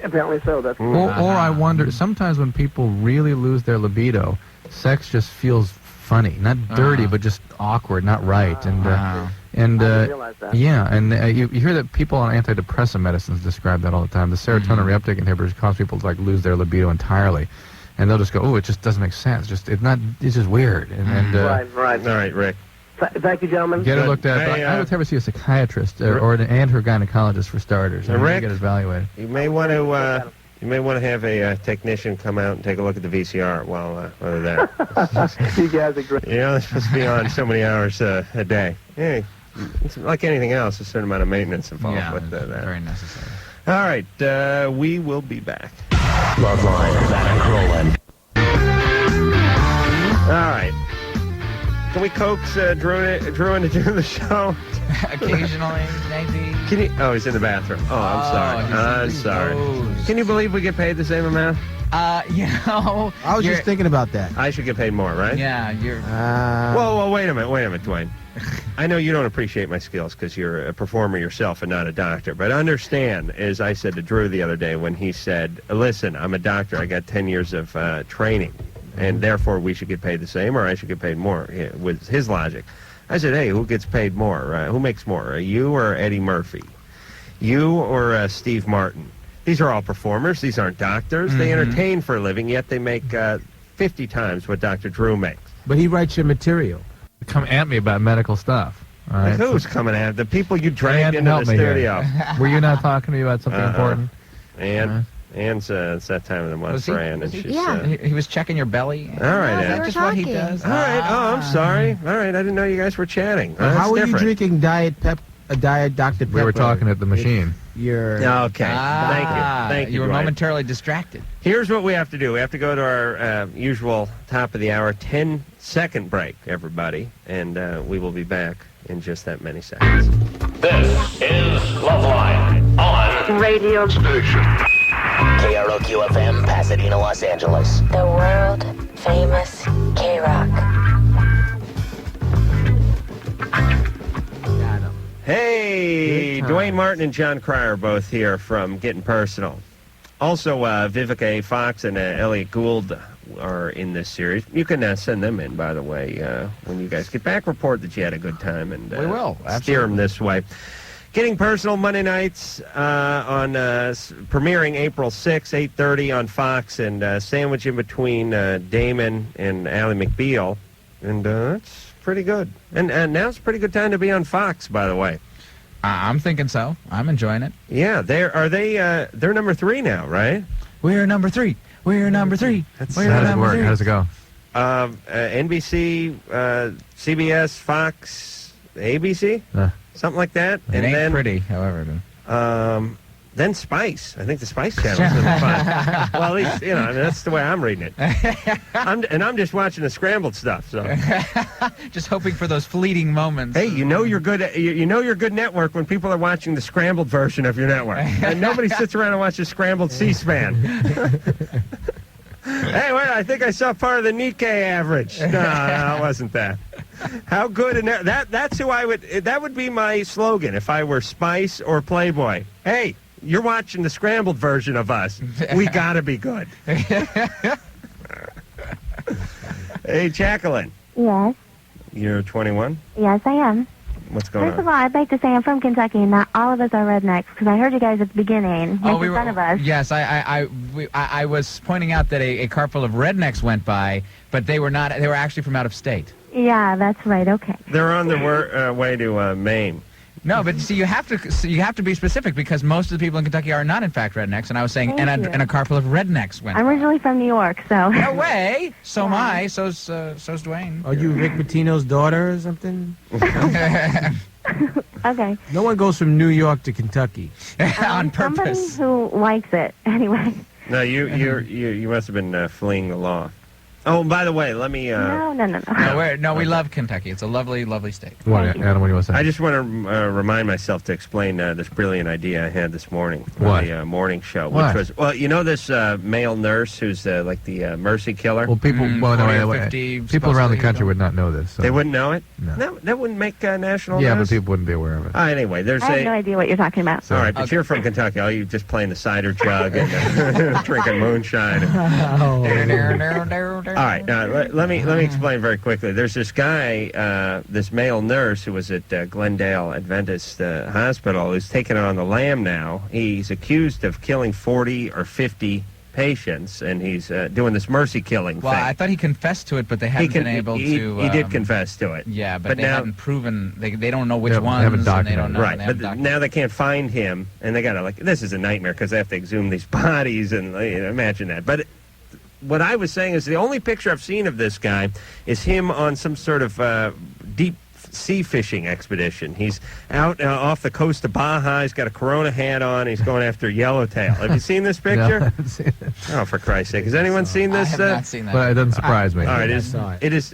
Apparently so. That's or I wonder. Sometimes when people really lose their libido, sex just feels funny, not dirty, but just awkward, not right, and I didn't realize that. Yeah, and you hear that people on antidepressant medicines describe that all the time. The serotonin reuptake inhibitors cause people to like lose their libido entirely, and they'll just go, "Oh, it just doesn't make sense. It's just weird." And right. All right, Rick. Thank you, gentlemen. Get it looked at. Hey, I would ever see a psychiatrist and her gynecologist for starters. And Rick, get it evaluated. You may want to. You may want to have a technician come out and take a look at the VCR while they're there. You guys are great. They're supposed to be on so many hours a day. Hey, it's like anything else, a certain amount of maintenance involved with that. Very necessary. All right, we will be back. Loveline with Adam Carolla. All right. Can we coax Drew into doing the show? Occasionally, maybe. Can you? Oh, he's in the bathroom. Oh, I'm sorry. Can you believe we get paid the same amount? I was just thinking about that. I should get paid more, right? Yeah, you're... Well, wait a minute, Duane. I know you don't appreciate my skills because you're a performer yourself and not a doctor, but understand, as I said to Drew the other day when he said, listen, I'm a doctor, I got 10 years of training, and therefore we should get paid the same or I should get paid more, with his logic. I said, hey, who gets paid more? Who makes more, you or Eddie Murphy? You or Steve Martin? These are all performers. These aren't doctors. They entertain for a living, yet they make 50 times what Dr. Drew makes. But he writes your material. Come at me about medical stuff. All right? Like who's coming at the people you dragged Ann, into help the me here. studio? Were you not talking to me about something important? Ann's it's that time of the month for Ann, and she's he was checking your belly. all right. Is that just what he does? All right. Oh, I'm sorry. All right. I didn't know you guys were chatting. How are you different. drinking Diet Dr. Pepper? We were talking at the machine. You're Okay. Thank you. You were Dwight. momentarily distracted. Here's what we have to do. We have to go to our usual top of the hour 10-second break, everybody, and we will be back in just that many seconds. This is Loveline on radio station. KROQ-FM, Pasadena, Los Angeles. The world famous K-Rock. Hey, Duane Martin and Jon Cryer both here from Getting Personal. Also, Vivica A. Fox and Elliot Gould are in this series. You can send them in, by the way, when you guys get back. Report that you had a good time, and we will steer them this way. Getting Personal Monday nights on premiering April 6, 8:30 on Fox, and sandwich in between Damon and Ally McBeal, and it's pretty good. And now it's a pretty good time to be on Fox, by the way. I'm thinking so. I'm enjoying it. Yeah, they're number 3 now, right? We're number 3. We're number 3. How does it work? How does it go? NBC, CBS, Fox, ABC, something like that. It and ain't then pretty, however. Then Spice. I think the Spice Channel's number 5. Well, at least that's the way I'm reading it. I'm just watching the scrambled stuff. So just hoping for those fleeting moments. Hey, you're good. You know you're good network when people are watching the scrambled version of your network, and nobody sits around and watches scrambled C-SPAN. Hey, wait! I think I saw part of the Nikkei average. No, it wasn't that. How good and that's who I would. That would be my slogan if I were Spice or Playboy. Hey, you're watching the scrambled version of us. We gotta be good. Hey, Jacqueline. Yes. You're 21. Yes, I am. What's going First of on? all, I'd like to say I'm from Kentucky, and not all of us are rednecks, because I heard you guys at the beginning making fun of us. Yes, I was pointing out that a car full of rednecks went by, but they were not. They were actually from out of state. Yeah, that's right. Okay. They're on their way to Maine. No, but see, you have to be specific, because most of the people in Kentucky are not, in fact, rednecks. And I was saying, and a car full of rednecks went. I'm originally from New York, so. No way. So am I. So's Duane. Are you Rick Pitino's daughter or something? Okay. No one goes from New York to Kentucky. On purpose. Somebody who likes it, anyway. No, you must have been fleeing the law. Oh, and by the way, let me... No. We love Kentucky. It's a lovely, lovely state. What, Adam, what do you want to say? I just want to remind myself to explain this brilliant idea I had this morning What? on the morning show. What? Which was, well, you know this male nurse who's like the mercy killer? Well, people, 40 or 50 people around the country would not know this. So. They wouldn't know it? No. That wouldn't make national Yeah, news? but people wouldn't be aware of it. Anyway, there's I have no idea what you're talking about. All right, but you're from Kentucky. All you just playing the cider jug and drinking moonshine. All right, now, let me explain very quickly. There's this guy, this male nurse who was at Glendale Adventist Hospital, who's taken on the lam now. He's accused of killing 40 or 50 patients, and he's doing this mercy killing Well, thing. I thought he confessed to it, but they haven't been able to. He did confess to it. Yeah, but they now, haven't proven. They don't know which They ones. haven't and they documented don't know. right, they haven't but documented. now they can't find him, and they gotta this is a nightmare because they have to exhume these bodies, and imagine that. But what I was saying is the only picture I've seen of this guy is him on some sort of deep sea fishing expedition. He's out off the coast of Baja. He's got a Corona hat on. He's going after yellowtail. Have you seen this picture? No, I haven't seen it. Oh, for Christ's sake! Has anyone seen this? I have not seen that. But it doesn't surprise me. All right, it is.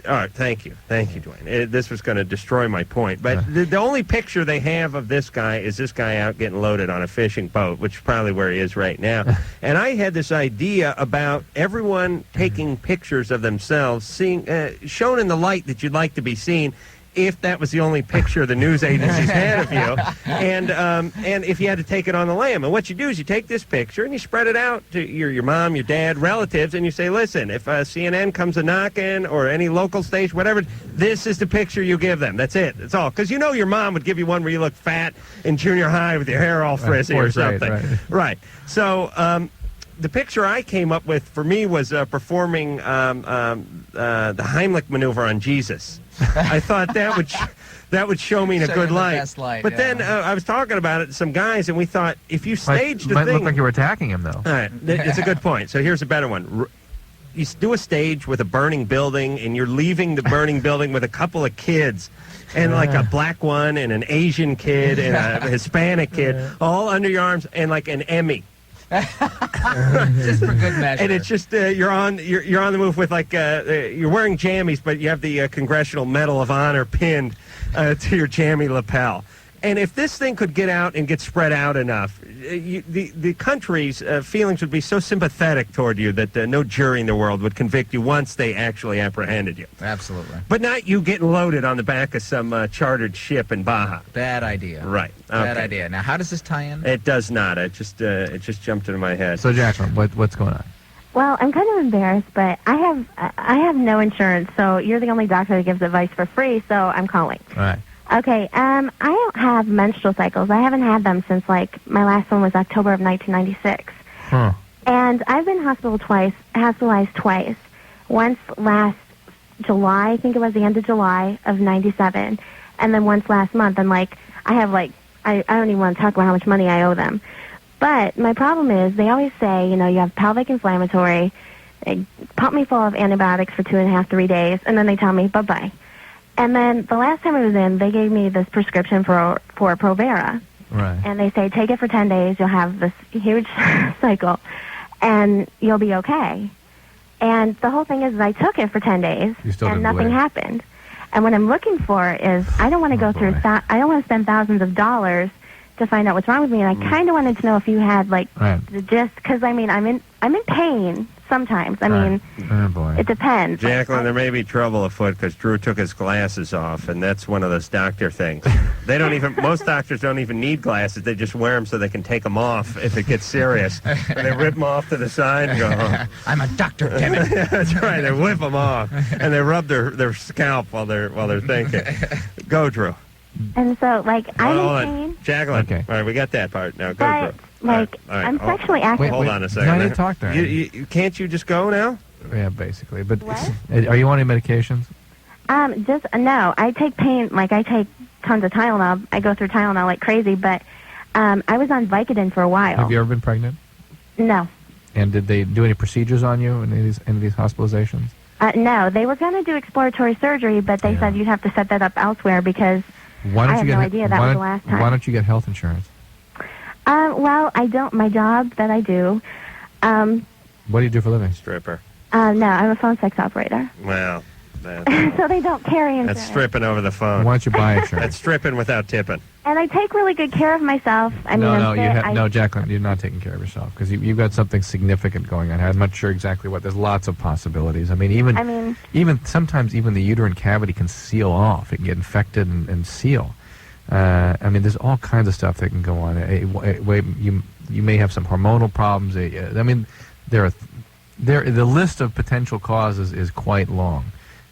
All right, thank you, Duane. This was going to destroy my point, but the only picture they have of this guy is this guy out getting loaded on a fishing boat, which is probably where he is right now. And I had this idea about everyone taking pictures of themselves, seeing shown in the light that you'd like to be seen. If that was the only picture the news agencies had of you, and if you had to take it on the lam. And what you do is you take this picture and you spread it out to your mom, your dad, relatives, and you say, listen, if CNN comes a knocking or any local station, whatever, this is the picture you give them. That's it. That's all. Because you know your mom would give you one where you look fat in junior high with your hair all frizzy or something. Right. Right. So the picture I came up with for me was performing the Heimlich maneuver on Jesus. I thought that would show me in a good light. But then I was talking about it to some guys, and we thought if you staged the might thing, look like you were attacking him, though. all right, it's a good point. So here's a better one. You do a stage with a burning building, and you're leaving the burning building with a couple of kids, and like a black one, and an Asian kid, and a Hispanic kid, all under your arms, and like an Emmy. Just for good measure. And it's just you're on the move with like you're wearing jammies, but you have the Congressional Medal of Honor pinned to your jammy lapel. And if this thing could get out and get spread out enough, the country's feelings would be so sympathetic toward you that no jury in the world would convict you once they actually apprehended you. Absolutely. But not you getting loaded on the back of some chartered ship in Baja. Bad idea. Right. Bad Okay. idea. Now, how does this tie in? It does not. It just jumped into my head. So, Jacqueline, what's going on? Well, I'm kind of embarrassed, but I have no insurance, so you're the only doctor that gives advice for free, so I'm calling. All right. Okay, I don't have menstrual cycles. I haven't had them since, like, my last one was October of 1996. Huh. And I've been hospitalized twice. Once last July, I think it was the end of July of 97, and then once last month. And, like, I don't even want to talk about how much money I owe them. But my problem is they always say, you have pelvic inflammatory. They pump me full of antibiotics for 2.5, 3 days, and then they tell me bye-bye. And then the last time I was in, they gave me this prescription for Provera. Right. And they say, take it for 10 days, you'll have this huge cycle, and you'll be okay. And the whole thing is I took it for 10 days, and nothing happened. And what I'm looking for is I don't want to go through, I don't want to spend thousands of dollars to find out what's wrong with me. And I kind of wanted to know if you had, like, the gist, because, I mean, I'm in pain sometimes. I mean, it depends. Jacqueline, there may be trouble afoot because Drew took his glasses off, and that's one of those doctor things. Most doctors don't even need glasses. They just wear them so they can take them off if it gets serious. And they rip them off to the side and go, oh. I'm a doctor, damn it. That's right. They whip them off, and they rub their scalp while they're thinking. Go, Drew. And so, like, I'm in pain. Jacqueline. Okay. All right, we got that part. Now, go, But, Drew. like, All right. I'm sexually active. Hold on a second. No, I didn't talk to her. Can't you just go now? Yeah, basically. But are you on any medications? No. I take pain, like, I take tons of Tylenol. I go through Tylenol like crazy, but I was on Vicodin for a while. Have you ever been pregnant? No. And did they do any procedures on you in any of these hospitalizations? No, they were going to do exploratory surgery, but they said you'd have to set that up elsewhere because I have no idea. That was the last time. Why don't you get health insurance? Well, I don't. My job that I do. What do you do for a living? Stripper. No, I'm a phone sex operator. Well, so they don't carry insurance. that's stripping over the phone. Why don't you buy insurance? That's stripping without tipping. And I take really good care of myself. No, Jacqueline, you're not taking care of yourself because you've got something significant going on. I'm not sure exactly what. There's lots of possibilities. I mean, even sometimes even the uterine cavity can seal off. It can get infected and seal. I mean, there's all kinds of stuff that can go on. You may have some hormonal problems. I mean, the list of potential causes is quite long.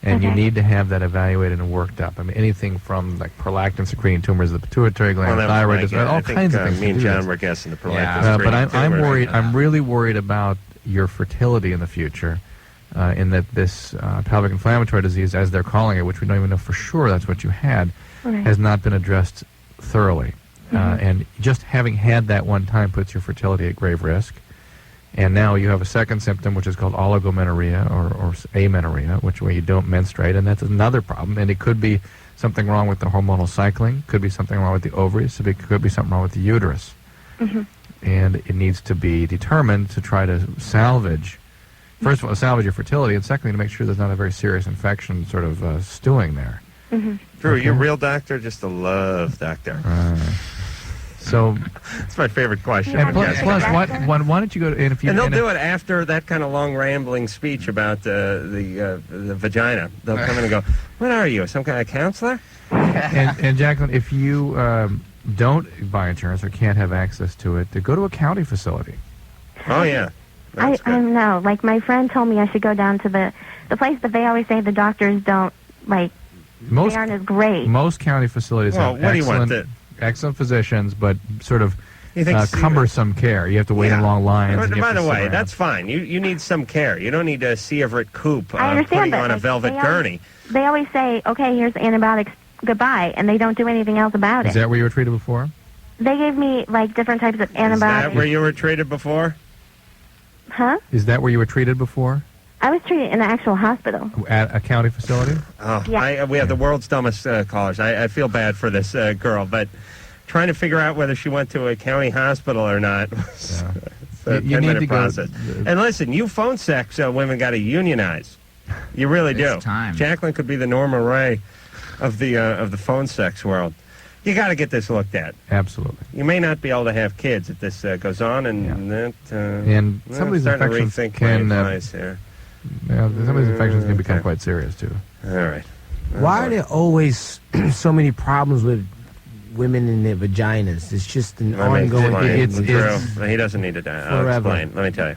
And you need to have that evaluated and worked up. I mean, anything from like prolactin secreting tumors of the pituitary gland, thyroid, all kinds of things. Me and John were guessing the prolactin secreting but I'm tumor. worried. I'm really worried about your fertility in the future, in that this pelvic inflammatory disease, as they're calling it, which we don't even know for sure that's what you had, has not been addressed thoroughly. And just having had that one time puts your fertility at grave risk. And now you have a second symptom, which is called oligomenorrhea or amenorrhea, which where you don't menstruate, and that's another problem. And it could be something wrong with the hormonal cycling, could be something wrong with the ovaries, it could be something wrong with the uterus. And it needs to be determined to try to salvage, first of all, salvage your fertility, and secondly, to make sure there's not a very serious infection sort of stewing there. Drew, you're a real doctor, just a love doctor. So it's my favorite question. And plus why don't you go to, and they'll do it after that kind of long rambling speech about the vagina. They'll come in and go, "What are you? Some kind of counselor?" and Jacqueline, if you don't buy insurance or can't have access to it, to go to a county facility. Oh yeah. I know. Like my friend told me I should go down to the place, but they always say the doctors don't they aren't as great. Most county facilities have excellent physicians, but sort of You think cumbersome care. You have to wait in long lines. By and you have the to sit way, around. that's fine. You need some care. You don't need a Sea Everett coupe I understand, putting but on a like, velvet gurney. They always say, okay, here's antibiotics, goodbye, and they don't do anything else about Is it. that where you were treated before? They gave me, like, different types of Is antibiotics. that where you were treated before? Huh? Is that where you were treated before? I was treated in an actual hospital. At a county facility? Oh, Yeah. we have the world's dumbest callers. I feel bad for this girl, but trying to figure out whether she went to a county hospital or not. It's a You need 10-minute to go- process. And listen, you phone sex women got to unionize. You really do. It's time. Jacqueline could be the Norma Ray of the phone sex world. You got to get this looked at. Absolutely. You may not be able to have kids if this goes on, and that. And some of these I'm starting to infections rethink can, my advice here. some of these infections can become Okay. quite serious too. All right. Why are there always so many problems with women in their vaginas? It's just an Let me ongoing explain. it's- Drew, he doesn't need to. I'll Forever. explain. Let me tell you.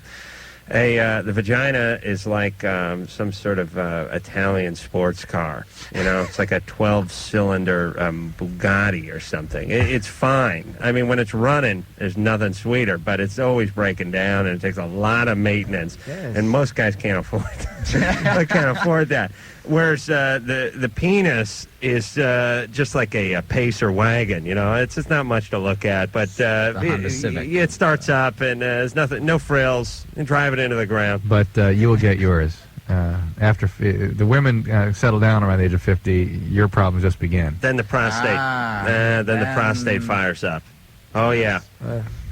The vagina is like some sort of Italian sports car. You know, it's like a 12-cylinder Bugatti or something. It's fine. I mean, when it's running, there's nothing sweeter, but it's always breaking down, and it takes a lot of maintenance. Yes. And most guys can't afford I can't afford that. Whereas the penis is just like a pacer wagon, you know. It's just not much to look at, but Honda Civic. it starts up and there's nothing, no frills, and drive it into the ground. But you will get yours. After the women settle down around the age of 50, your problems just begin. Then the prostate, then the prostate fires up. Oh yeah,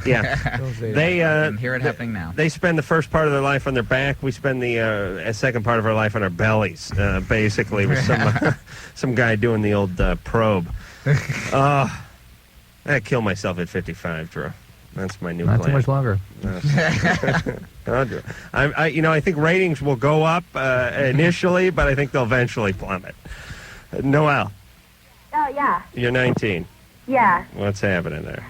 yeah. Don't say They I can hear it happening now. They spend the first part of their life on their back. We spend the second part of our life on our bellies, basically, with some guy doing the old probe. I kill myself at 55, Drew. That's my new Not plan. too much longer. I'll do it. I think ratings will go up initially, but I think they'll eventually plummet. Noelle, Oh, yeah. you're 19. Yeah. What's happening there?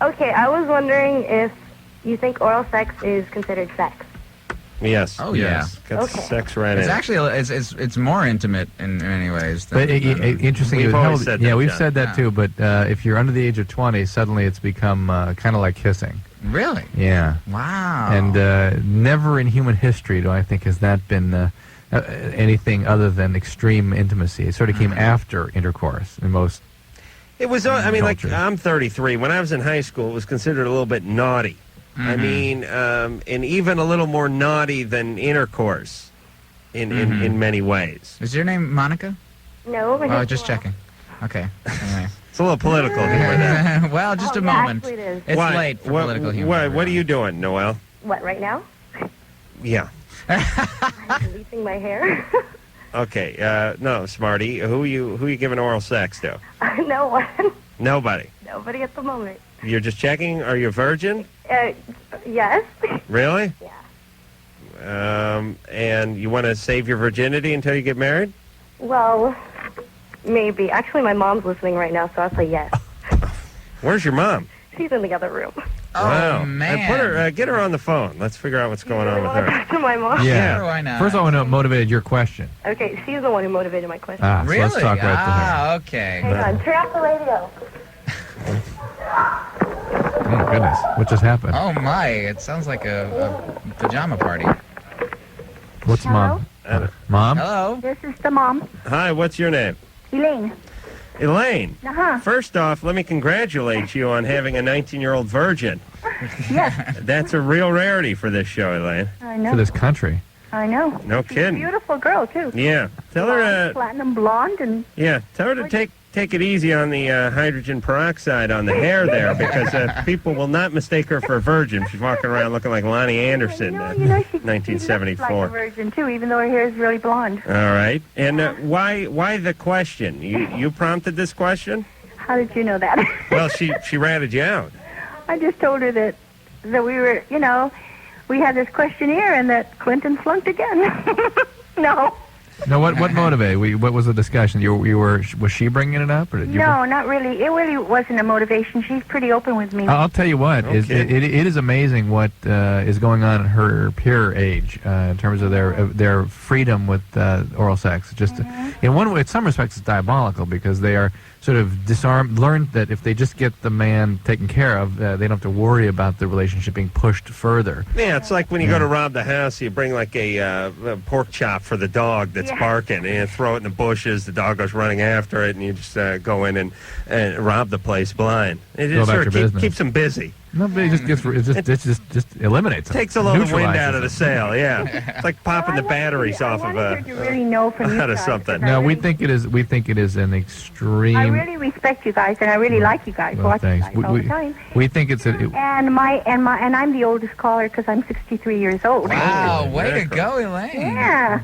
Okay, I was wondering if you think oral sex is considered sex. Yes. Oh, yes. Got Okay. sex right It's in. actually it's more intimate in many ways. But Than, interesting. We've it always held- said yeah, that, we've John. said that Yeah. too. But if you're under the age of 20, suddenly it's become kind of like kissing. really? Yeah. Wow. And never in human history do I think has that been anything other than extreme intimacy. It sort of came after intercourse in most. It was, I mean, like, culture. I'm 33. When I was in high school, it was considered a little bit naughty. I mean, and even a little more naughty than intercourse in many ways. Is your name Monica? No, but Oh, just checking. Okay. Anyway. It's a little political humor there. Well, just a yeah, moment. actually it is. It's Why? late for What- political humor. What are you doing, Noelle? What, right now? Yeah. I'm releasing my hair. Okay. No, Smarty. Who you giving oral sex to? No one. Nobody. Nobody at the moment. You're just checking? Are you a virgin? Yes. Really? Yeah. And you want to save your virginity until you get married? Well, maybe. Actually, my mom's listening right now, so I'll say yes. Where's your mom? She's in the other room. Oh, Wow. man. Put her, get her on the phone. Let's figure out what's going on with I want to her. talk to my mom. Sure, why not? First, I want to know what motivated your question. Okay, she's the one who motivated my question. Ah, so Really? let's talk right to her. Okay. Hang on, turn off the radio. Oh, goodness. What just happened? Oh my! It sounds like a pajama party. What's mom? Mom? Hello. This is the mom, Hi, what's your name? Elaine. Elaine. Uh-huh. First off, let me congratulate you on having a 19-year-old virgin. Yes, That's a real rarity for this show, Elaine. I For know. this country. I know. No kidding. Beautiful girl, too. Yeah. Tell her Platinum blonde and tell her to take it easy on the hydrogen peroxide on the hair there, because people will not mistake her for a virgin. She's walking around looking like Lonnie Anderson, she 1974. looks like a virgin, too, even though her hair is really blonde. All right. And why the question? You prompted this question? How did you know that? Well, she ratted you out. I just told her that we were, we had this questionnaire and that Clinton flunked again. No. No, what motivated? What was the discussion? Was she bringing it up, or did you? No, not really. It really wasn't a motivation. She's pretty open with me. I'll tell you what. Okay. It is amazing what is going on at her peer age in terms of their freedom with oral sex. Just in one way, in some respects, it's diabolical because they are sort of learned that if they just get the man taken care of, they don't have to worry about the relationship being pushed further. Yeah, it's like when you go to rob the house, you bring like a pork chop for the dog that's barking, and you throw it in the bushes. The dog goes running after it, and you just go in and rob the place blind. It Go just about sort of your business. keeps them busy. No, but it just eliminates it. Takes a little wind Neutralizes out of the them. sail. Yeah, it's like popping the batteries off of really know from you out of guys, something. No, we think it is. We think it is an extreme. I really respect you guys, and I really like you guys. Well, Watch you thanks. guys all the time. We think it's And I'm the oldest caller because I'm 63 years old. Wow, way to go, Elaine. Yeah.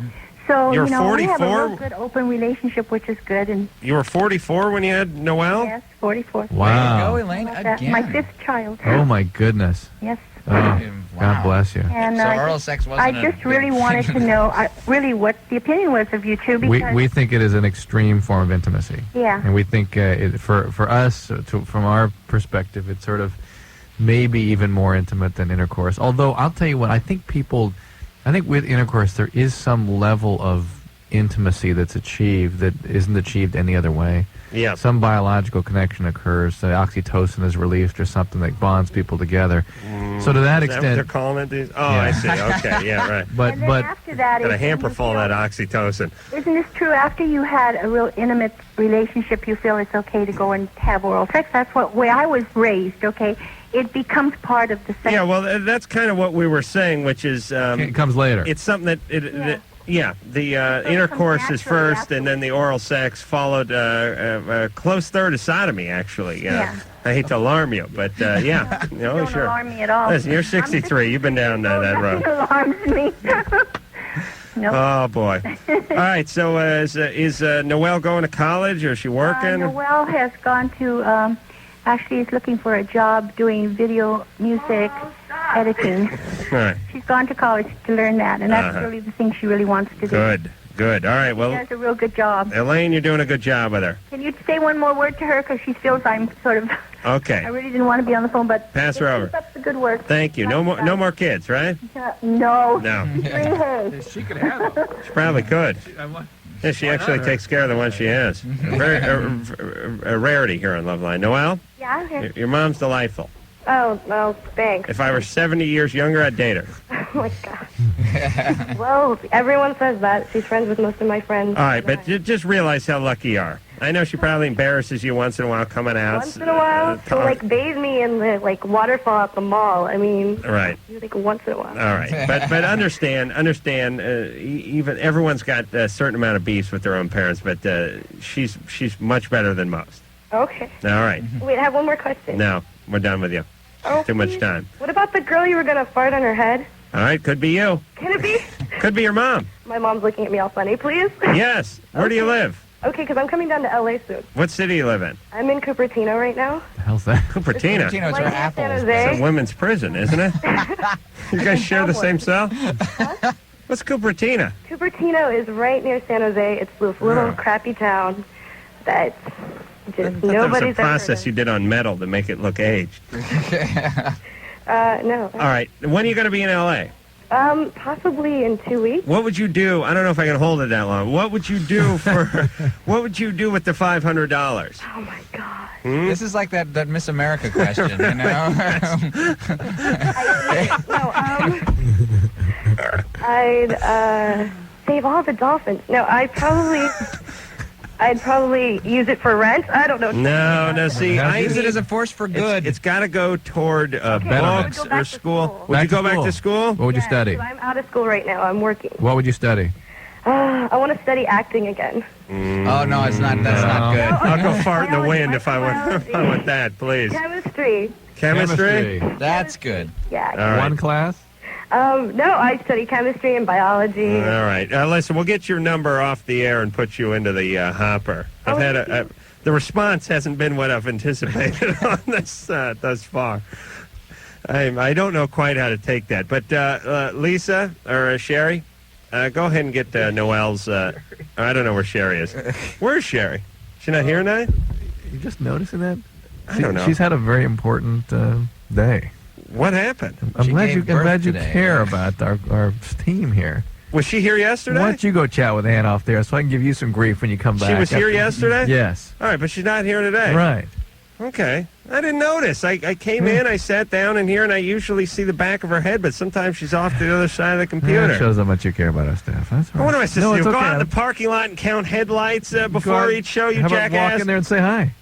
So You're we have a 44? real good open relationship, which is good. And You were 44 when you had Noelle? yes, 44. Wow. Way to go, Elaine, again. My fifth child. Oh my goodness. Yes. Oh, God bless you. And So oral sex wasn't I a just really big wanted to know really what the opinion was of you two because We think it is an extreme form of intimacy. Yeah. And we think for us, from our perspective, it's sort of maybe even more intimate than intercourse. Although I'll tell you what, I think with intercourse there is some level of intimacy that's achieved that isn't achieved any other way. Yeah. Some biological connection occurs. Oxytocin is released or something that bonds people together. So to that Is that what extent, they're calling it? Yeah. I see. Okay, yeah, right. But after that, Got a is- hamper full of that oxytocin. Isn't this true? After you had a real intimate relationship, you feel it's okay to go and have oral sex. That's what way I was raised. Okay, it becomes part of the sex. Yeah, well, that's kind of what we were saying, which is it comes later. It's something that the intercourse is first, and then the oral sex followed. A close third of sodomy, actually. Yeah. I hate to alarm you, but yeah, Don't sure. alarm me at all. Listen, you're 63. You've been down that road. It alarms me. Nope. Oh boy! All right, so is Noelle going to college, or is she working? Noelle has gone to. Actually, is looking for a job doing video music editing. All right. She's gone to college to learn that, and that's really the thing she really wants to do. Good. All right. Well, She does a real good job. Elaine, you're doing a good job with her. Can you say one more word to her because she feels I'm sort of. Okay. I really didn't want to be on the phone, but Pass her over. keep up the good work. Thank you. No more kids, right? No. No. She could have them. She probably could. Yeah, she actually takes care of the one she has. A rarity here on Loveline. Noelle? Yeah, I'm here. Your mom's delightful. Oh, well, thanks. If I were 70 years younger, I'd date her. Oh, my God. Well, everyone says that. She's friends with most of my friends. All right, but just realize how lucky you are. I know she probably embarrasses you once in a while coming out. Once in a while, she'll, bathe me in the, waterfall at the mall. I mean, right. Once in a while. All right, but understand. Even everyone's got a certain amount of beefs with their own parents, but she's much better than most. Okay. All right. Wait, I have one more question. No, we're done with you. Oh, Too much time. What about the girl you were going to fart on her head? All right, could be you. Can it be? Could be your mom. My mom's looking at me all funny. Please? Yes. Where do you live? Okay, because I'm coming down to L.A. soon. What city do you live in? I'm in Cupertino right now. The hell's that? Cupertino. Cupertino, it's where Apple San is. Jose. It's a women's prison, isn't it? You guys share the same cell? What's Cupertino? Cupertino is right near San Jose. It's this little crappy town that just That was nobody's a process you did on metal to make it look aged. No. All right. When are you going to be in L.A.? Possibly in 2 weeks. What would you do? I don't know if I can hold it that long. What would you do what would you do with the $500? Oh, my God. This is like that Miss America question, you know? I'd save all the dolphins. No, I'd probably use it for rent. I don't know. No, see, I use it as a force for good. It's got to go toward books or school. Would you go back to school? What would you study? I'm out of school right now. I'm working. What would you study? I want to study acting again. Oh, no, it's not. That's not good. I'll go fart in the wind if I want that, please. Chemistry. Chemistry? That's good. Yeah. All right. One class? No, I study chemistry and biology. All right. Listen, we'll get your number off the air and put you into the hopper. I've had the response hasn't been what I've anticipated on this thus far. I don't know quite how to take that. But Lisa or Sherry, go ahead and get Noelle's. I don't know where Sherry is. Where's Sherry? She not here tonight? You just noticing that? I don't know. She's had a very important day. What happened? I'm glad you care about our team here. Was she here yesterday? Why don't you go chat with Ann off there so I can give you some grief when you come back? She was here yesterday? Yes. All right, but she's not here today. Right. Okay. I didn't notice. I came in, I sat down in here, and I usually see the back of her head, but sometimes she's off to the other side of the computer. That shows how much you care about our staff. That's all right. What am I supposed to do? it's Go okay. out in the parking lot and count headlights before each show, you How about jackass? walk in there and say hi?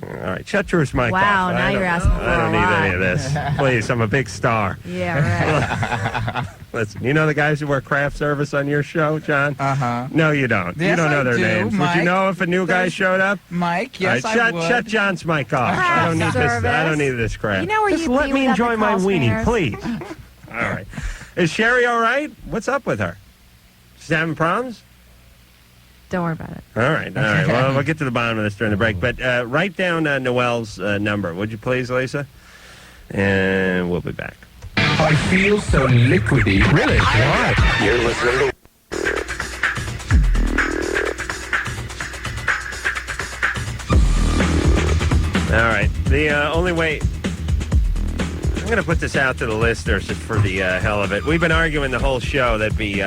All right, shut Drew's mic off. Wow, now you're asking for I don't a need lot. any of this. Please, I'm a big star. Yeah, right. Listen, you know the guys who work craft service on your show, John? Uh-huh. No, you don't. You Yes, don't know I their do, names. Mike. Would you know if a new guy showed up? Mike, yes, All right, I would. shut John's mic off. I don't need this. I don't need this crap. You know where Just you'd let be me without enjoy the my call weenie, spares? please. All right. Is Sherry all right? What's up with her? She's having problems? Don't worry about it. All right. Well, we'll get to the bottom of this during the break. But write down Noelle's number, would you please, Lisa? And we'll be back. I feel so liquidy. Really? Why? You're listening to All right. The only way... I'm going to put this out to the listeners just for the hell of it. We've been arguing the whole show. That'd be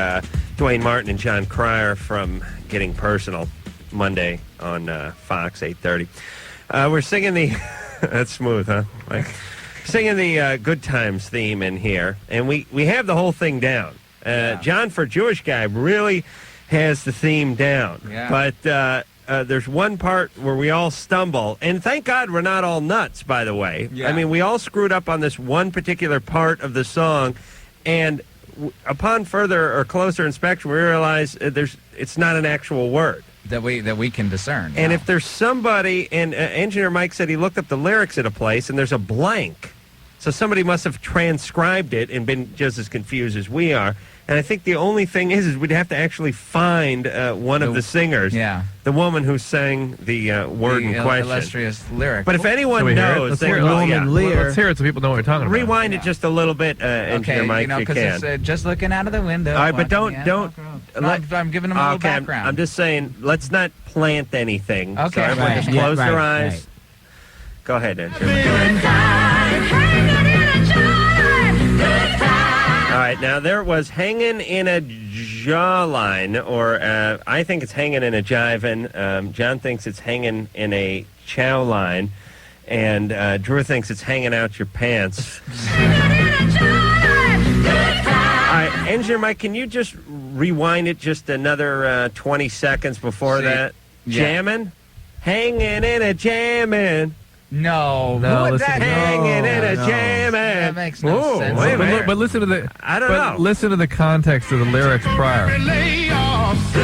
Duane Martin and Jon Cryer from Getting Personal, Monday on Fox, 8:30. We're singing the... That's smooth, huh? Like, singing the Good Times theme in here. And we have the whole thing down. John, for a Jewish guy, really has the theme down. Yeah. But... there's one part where we all stumble, and thank God we're not all nuts, by the way. Yeah. I mean, we all screwed up on this one particular part of the song, and upon further or closer inspection, we realize it's not an actual word. That we can discern. And no. if there's somebody, and Engineer Mike said he looked up the lyrics at a place, and there's a blank. So somebody must have transcribed it and been just as confused as we are. And I think the only thing is we'd have to actually find one of the singers, the woman who sang the word in question. Illustrious lyric. But if anyone knows, let's hear it so people know what we're talking about. Rewind it just a little bit, Engineer Mike, if you can. It's just looking out of the window. All right, but don't. I'm giving them a little background. I'm just saying, let's not plant anything. Okay. So everyone just close their eyes. Right. Go ahead, Engineer. All right, now there was hanging in a jawline, or I think it's hanging in a jivin'. John thinks it's hanging in a chow line, and Drew thinks it's hanging out your pants. All right, Engineer Mike, can you just rewind it just another 20 seconds before that? Yeah. Jammin'? Hanging in a jammin'. No, hanging in a jammin'. That makes no sense. Wait a minute. But listen to the. I don't know. Listen to the context of the lyrics prior. Layoffs.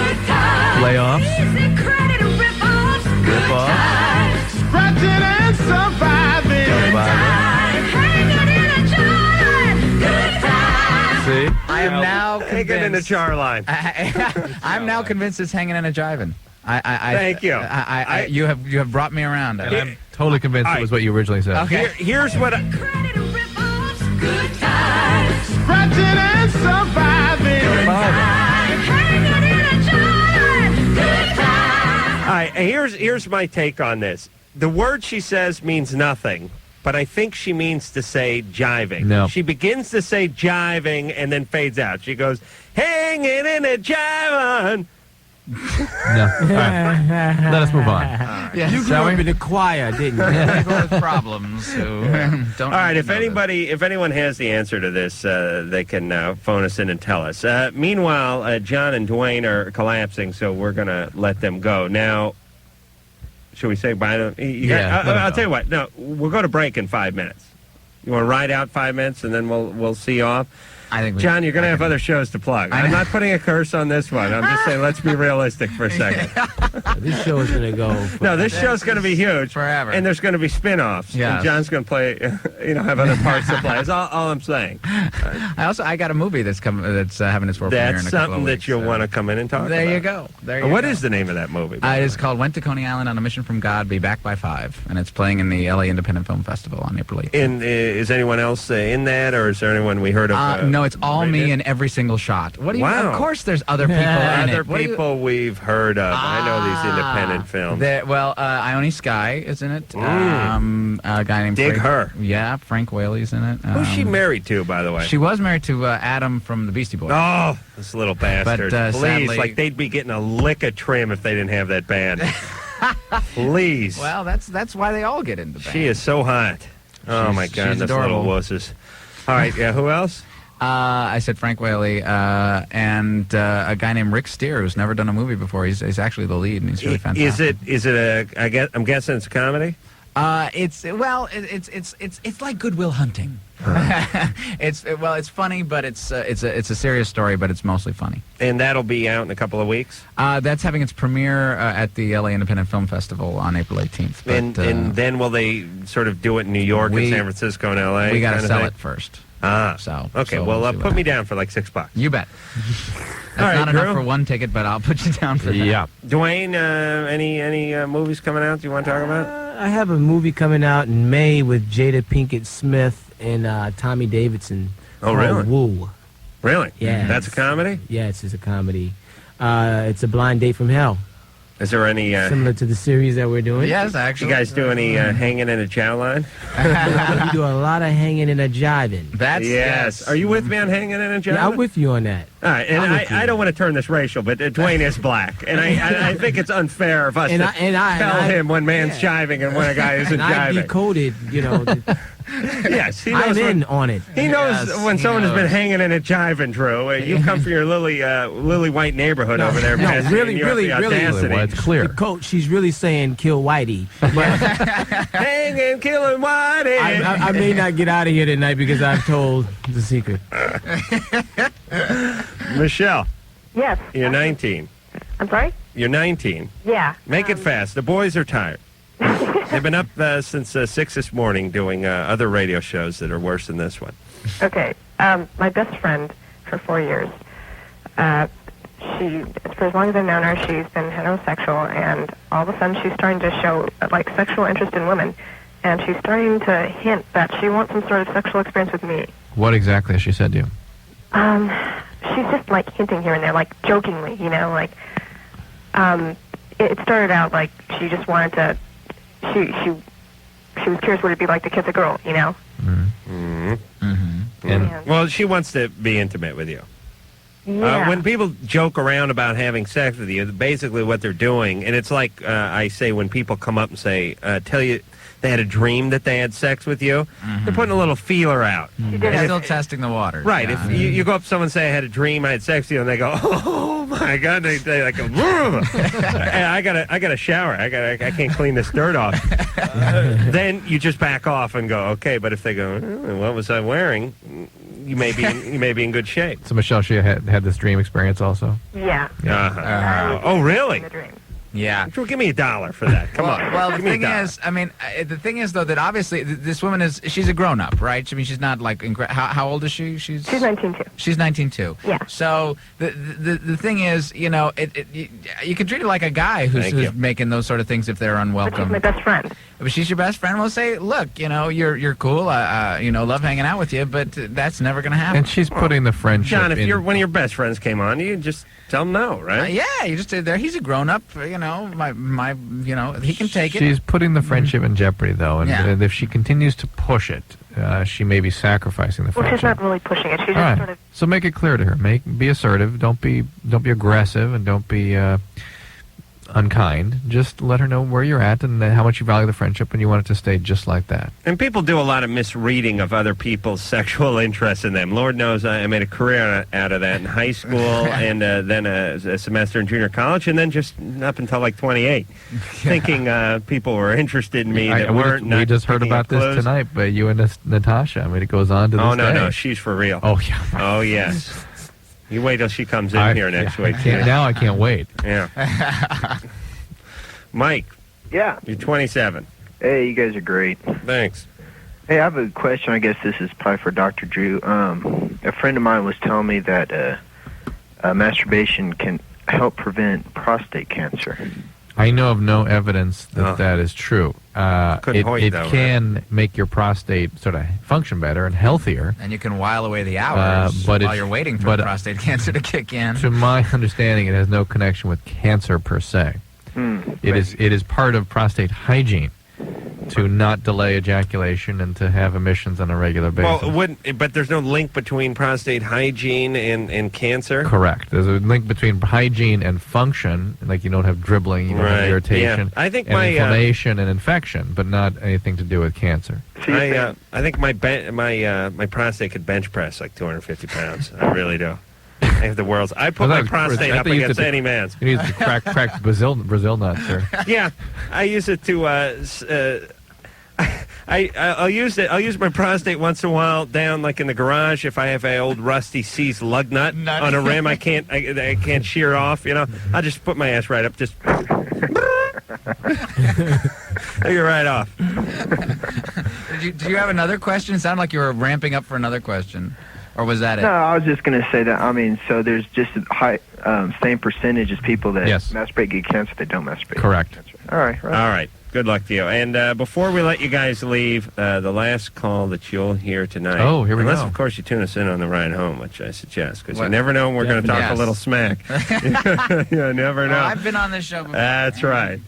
Rip off. Scratching and surviving. See? I am now convinced. Hanging in a jar line. I'm now convinced it's hanging in a jivin'. Thank you. You have brought me around. And I'm totally convinced it was what you originally said. Okay. Here's what. Scratching and surviving. All right, here's my take on this. The word she says means nothing, but I think she means to say jiving. No. She begins to say jiving and then fades out. She goes, hanging in a jivin'. No. All right. Let us move on. Yes. You grew up in the choir, didn't you? People with problems who don't. All right, if know anyone has the answer to this, they can phone us in and tell us. Meanwhile, John and Duane are collapsing, so we're going to let them go. Now, should we say bye to I'll tell you what. No, we'll go to break in 5 minutes. You want to ride out 5 minutes, and then we'll see you off? I think John, you're going to have other shows to plug. I'm not putting a curse on this one. I'm just saying, let's be realistic for a second. This show is going to go. No, this show's going to be huge. Forever. And there's going to be spin-offs. Yes. And John's going to play, have other parts to play. That's all I'm saying. I got a movie that's having its world premiere in a That's couple something of that weeks, you'll so. want to come in and talk about. There you go. What is the name of that movie? It's called Went to Coney Island on a Mission from God, Be Back by 5, and it's playing in the LA Independent Film Festival on April 8th. Is anyone else in that, or is there anyone we heard of? No, No, it's all me in every single shot. What do you? Wow. Of course, there's other people in it. Other What do you- people we've heard of. I know these independent films. Ione Skye is in it. Mm. A guy named Dig Frank, her. Yeah, Frank Whaley's in it. Who's she married to, by the way? She was married to Adam from the Beastie Boys. Oh, this little bastard. But, Please, sadly- like they'd be getting a lick of trim if they didn't have that band. Please. Well, that's why they all get into bands. She is so hot. Oh, my God, she's those adorable. little wusses. All right, yeah, who else? I said Frank Whaley and a guy named Rick Steer, who's never done a movie before. He's actually the lead, and he's really fantastic. Is it I'm guessing it's a comedy? It's like Good Will Hunting. It's funny, but it's a serious story, but it's mostly funny. And that'll be out in a couple of weeks? That's having its premiere at the LA Independent Film Festival on April 18th. But, and then will they sort of do it in New York and San Francisco and LA? We got to kind of sell thing? it first. So okay, so well, we'll see put me down for like $6. You bet. That's All right, not enough Drew? for one ticket, but I'll put you down for that. Yeah. Dwayne, any movies coming out do you want to talk about? I have a movie coming out in May with Jada Pinkett Smith and Tommy Davidson. Oh, called really? Woo. Really? Yeah. That's a comedy? Yeah, it's a comedy. It's a blind date from hell. Is there any... similar to the series that we're doing. Yes, actually. You guys do any hanging in a chow line? We do a lot of hanging and a jiving. Yes. Are you with me on hanging in a jiving? Yeah, I'm with you on that. All right, and I don't want to turn this racial, but Dwayne is black, and I think it's unfair of us to tell him when man's jiving and when a guy isn't and I jiving. decoded, Yes, he knows I'm in on it. He knows when someone has been hanging in a jiving, Drew. You come from your lily white neighborhood over there. No, Pest, really, and you have really, the really. audacity. It's clear. The coach, she's really saying kill Whitey. Hanging, killing Whitey. I may not get out of here tonight because I've told the secret. Michelle, Yes. you're 19. I'm sorry? You're 19. Yeah. Make it fast. The boys are tired. They've been up since 6 this morning doing other radio shows that are worse than this one. Okay. My best friend for 4 years, she, for as long as I've known her, she's been heterosexual, and all of a sudden she's starting to show, sexual interest in women, and she's starting to hint that she wants some sort of sexual experience with me. What exactly has she said to you? She's just, hinting here and there, jokingly, it started out she just wanted to, she was curious what it'd be like to kiss a girl, Mm-hmm. And well, she wants to be intimate with you. Yeah. When people joke around about having sex with you, basically what they're doing, and it's like I say when people come up and say, tell you they had a dream that they had sex with you, they're putting a little feeler out. They're still testing the waters. Right. Yeah. If you go up to someone and say, I had a dream, I had sex with you, and they go, oh, my God. They go, I gotta shower. I can't clean this dirt off. Then you just back off and go, okay. But if they go, what was I wearing? You may be in good shape. So Michelle, she had this dream experience also? Yeah. Oh, really? The dream. Yeah. Drew, give me $1 for that. Come on. Well, the Give me thing $1. is, the thing is though that obviously this woman she's a grown up, right? I mean, she's not how old is she? She's 19 too. She's 19 too. Yeah. So the thing is, you can treat her like a guy who's making those sort of things if they're unwelcome. But she's my best friend. But she's your best friend. Well, say, look, you're cool. Love hanging out with you, but that's never gonna happen. And she's putting the friendship John, if in... one of your best friends came on, you just tell him no, right? Yeah, you just say there. He's a grown up. He can take it. She's putting the friendship in jeopardy, though, and if she continues to push it, she may be sacrificing the Well, friendship. she's not really pushing it. She's All just right. sort of. So make it clear to her. Be assertive. Don't be aggressive, and don't be unkind. Just let her know where you're at and how much you value the friendship, and you want it to stay just like that. And people do a lot of misreading of other people's sexual interest in them. Lord knows I made a career out of that in high school and then a semester in junior college, and then just up until 28, thinking people were interested in me that weren't. We just heard about this tonight, but you and Natasha. I mean, it goes on to this day. No, she's for real. Oh, yeah. Oh, yes. You wait till she comes in here next week. Now I can't wait. Yeah. Mike. Yeah. You're 27. Hey, you guys are great. Thanks. Hey, I have a question. I guess this is probably for Dr. Drew. A friend of mine was telling me that masturbation can help prevent prostate cancer. I know of no evidence that that is true. It can make your prostate sort of function better and healthier. And you can while away the hours while you're waiting for prostate cancer to kick in. To my understanding, it has no connection with cancer per se. It is part of prostate hygiene to not delay ejaculation and to have emissions on a regular basis. Well, but there's no link between prostate hygiene and cancer? Correct. There's a link between hygiene and function, like you don't have dribbling, you don't have irritation, I think and inflammation and infection, but not anything to do with cancer. I think my prostate could bench press like 250 pounds. I really do. I have the world's. I put my prostate up against any man's. You need to crack Brazil nuts, sir. Yeah, I use it to. I'll use it. I'll use my prostate once in a while down, like in the garage, if I have an old rusty C's lug nut on a rim. I can't shear off. You know, I'll just put my ass right up. Just you're right off. Did you have another question? It sounded like you were ramping up for another question. Or was that it? No, I was just going to say that, I mean, so there's just a high, same percentage as people that masturbate get cancer that don't masturbate. Correct. All right. All right. Good luck to you. And before we let you guys leave, the last call that you'll hear tonight. Oh, here we go. Unless, of course, you tune us in on the ride home, which I suggest, because you never know when we're going to talk a little smack. You never know. I've been on this show before. That's right.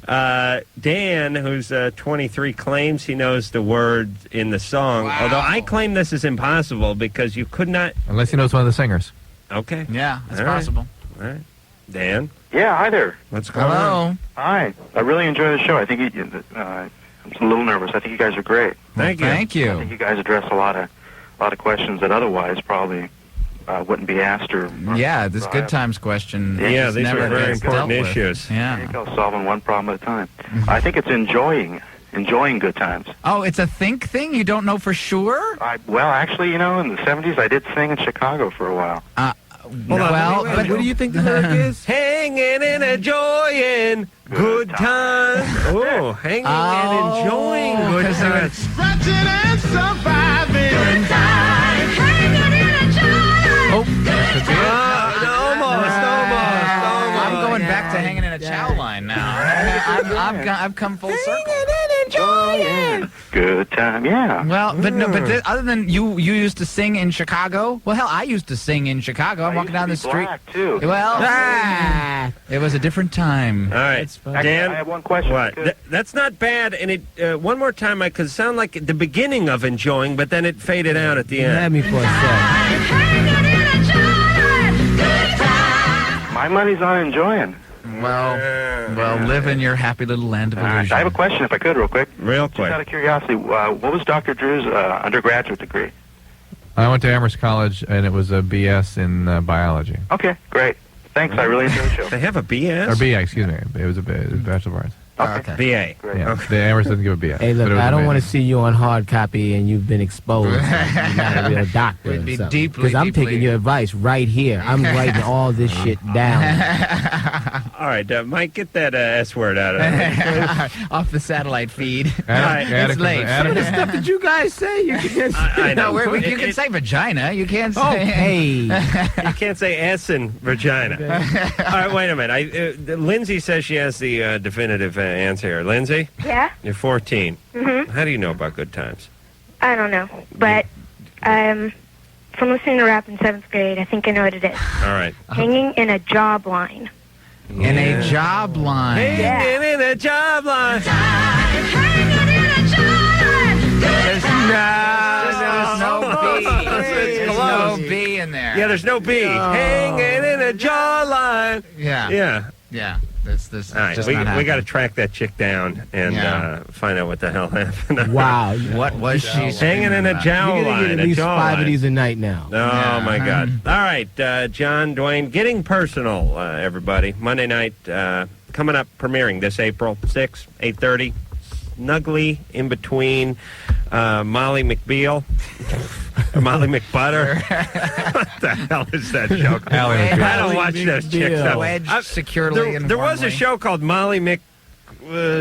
Dan, who's 23, claims he knows the word in the song, although I claim this is impossible because you could not... Unless he knows one of the singers. Okay. Yeah, it's possible. All right. Dan? Yeah, hi there. What's going on? Hi. I really enjoy the show. I think I'm a little nervous. I think you guys are great. Thank you. Thank you. I think you guys address a lot of questions that otherwise probably wouldn't be asked or... Yeah, this good times question. Yeah, these never are very gets important dealt with. issues. Yeah. There you go, solving one problem at a time. I think it's enjoying good times. Oh, it's a think thing? You don't know for sure? Well, actually, you know, in the 70s, I did sing in Chicago for a while. What do you think the lyric is? Hanging and enjoying good times. Oh, hanging and enjoying good times. Stretching and surviving. Good times. Hanging and enjoying. Almost. I'm going back to hanging in a chow line now. I've come full circle. Enjoying good time, yeah. Well, but other than you used to sing in Chicago. Well, hell, I used to sing in Chicago. I'm walking down the street. Black, too. Well, it was a different time. All right, Dan. I have one question. What? That's not bad. And it one more time, Mike, because it sounded like the beginning of enjoying, but then it faded out at the end. Let me for a second. My money's on enjoying. Well, live in your happy little land of illusion. I have a question, if I could, real quick. Real quick. Just out of curiosity, what was Dr. Drew's undergraduate degree? I went to Amherst College, and it was a BS in biology. Okay, great. Thanks, I really enjoyed the show. They have a BS? Or BA, excuse me. It was a Bachelor of Arts. Okay. BA. Great. Yeah, the Amherst doesn't give a BS. Hey, look, I don't want to see you on hard copy and you've been exposed. Like you're not a real doctor. It'd be or deeply, because I'm taking your advice right here. I'm writing all this shit down. All right, Mike, get that S word out of there. Off the satellite feed. It's late. The stuff that you guys say, you can just... I know. No, you can say vagina. You can't say... Oh, hey. You can't say S in vagina. All right, wait a minute. Lindsay says she has the definitive answer here. Lindsay? Yeah? You're 14. Mm-hmm. How do you know about good times? I don't know, but from listening to rap in 7th grade, I think I know what it is. All right. Hanging in a job line. In a job line. Hanging in a job line. There's no B in there. Yeah, there's no B. Hanging in a jawline. Yeah. This All right, just we not got to track that chick down and find out what the hell happened. Wow. What was she hanging in a You're going to jawline? get at least 5 of these a night now. Oh, my God. All right, John Duane, Getting Personal, everybody. Monday night, coming up, premiering this April 6th, 8:30. Snugly in between Molly McBeal, Molly McButter. What the hell is that show? I don't watch those chicks. Wedged securely and there was a warmly. show called Molly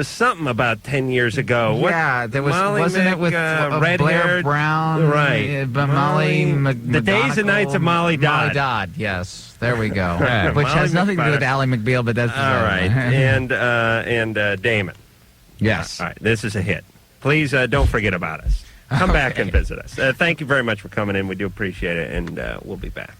something about 10 years ago. Yeah, there was, Molly wasn't it with red Blair haired Brown? Right. Molly The Days and Nights of Molly Dodd. Molly Dodd, yes. There we go. Yeah, Which Molly has nothing to do with McButter. Ally McBeal, but that's All right. and Damon. Yes. All right. This is a hit. Please don't forget about us. Come back and visit us. Thank you very much for coming in. We do appreciate it, and we'll be back.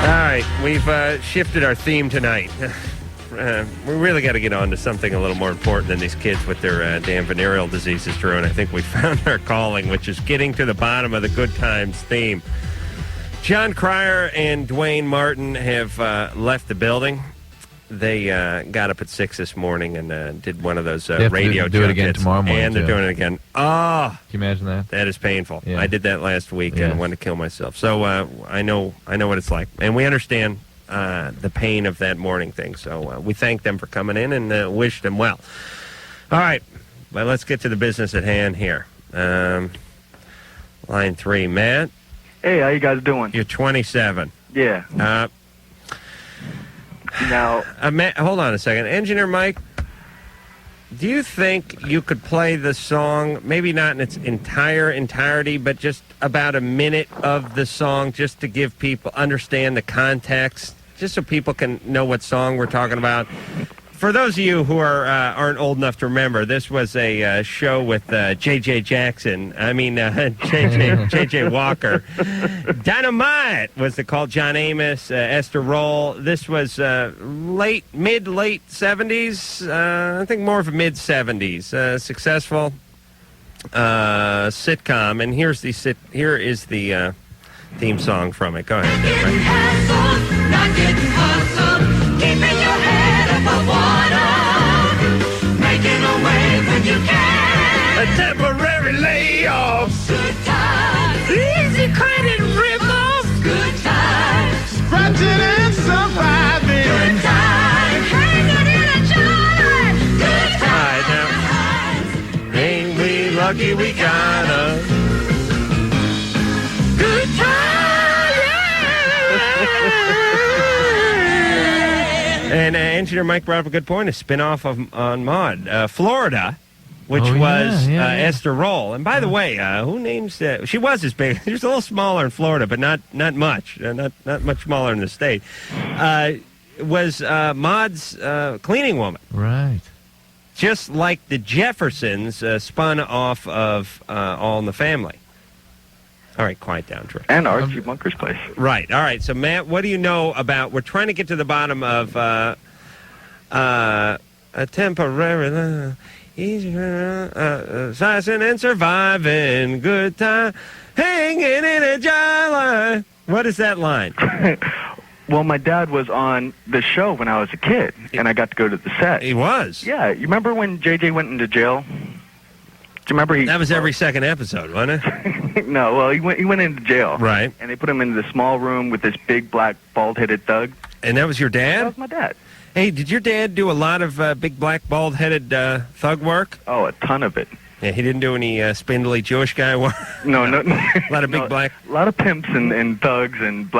All right, we've shifted our theme tonight. We really got to get on to something a little more important than these kids with their damn venereal diseases, Drew, and I think we found our calling, which is getting to the bottom of the Good Times theme. Jon Cryer and Duane Martin have left the building. They got up at 6 this morning and did one of those They have to radio do it again junkets, tomorrow morning, and they're too. doing it again. Oh, Can you imagine that? that is painful. Yeah. I did that last week Yes. and wanted to kill myself. So I know what it's like, and we understand the pain of that morning thing. So we thank them for coming in and wish them well. All right, well, let's get to the business at hand here. Line 3, Matt. Hey, how you guys doing? You're 27. Yeah. Now, Matt, hold on a second. Engineer Mike, do you think you could play the song, maybe not in its entirety, but just about a minute of the song, just to give people, understand the context, just so people can know what song we're talking about? For those of you who aren't old enough to remember, this was a show with J.J. Walker. Dynamite was the call. John Amos, Esther Roll. This was mid-late 70s. I think more of a mid-70s. Successful sitcom. And here is the theme song from it. Go ahead. Getting hassled, not getting hustled, keeping your head above water, making a way when you can. A temporary layoff. Good times, easy credit rip-offs. Good times, scratching and surviving. Good times, hanging in a jar. Good times, Ain't we lucky we got her? good times. And Engineer Mike brought up a good point, a spin-off on Maude. Florida, which was Esther Roll. And by the way, who names that? She was as big. She was a little smaller in Florida, but not much. Not much smaller in the state. Was Maude's cleaning woman. Right. Just like the Jeffersons spun off of All in the Family. All right, quiet down, Drew. and Archie Bunker's place. Right. All right. So, Matt, what do you know about? We're trying to get to the bottom of a temporary sizing and surviving, good time, hanging in a jar. What is that line? Well, my dad was on the show when I was a kid, and I got to go to the set. He was. Yeah. You remember when JJ went into jail? Do you remember That was every second episode, wasn't it? No, well, he went into jail. Right. And they put him into the small room with this big, black, bald-headed thug. And that was your dad? That was my dad. Hey, did your dad do a lot of big, black, bald-headed thug work? Oh, a ton of it. Yeah, he didn't do any spindly Jewish guy work? No. A lot of big black... A lot of pimps and thugs and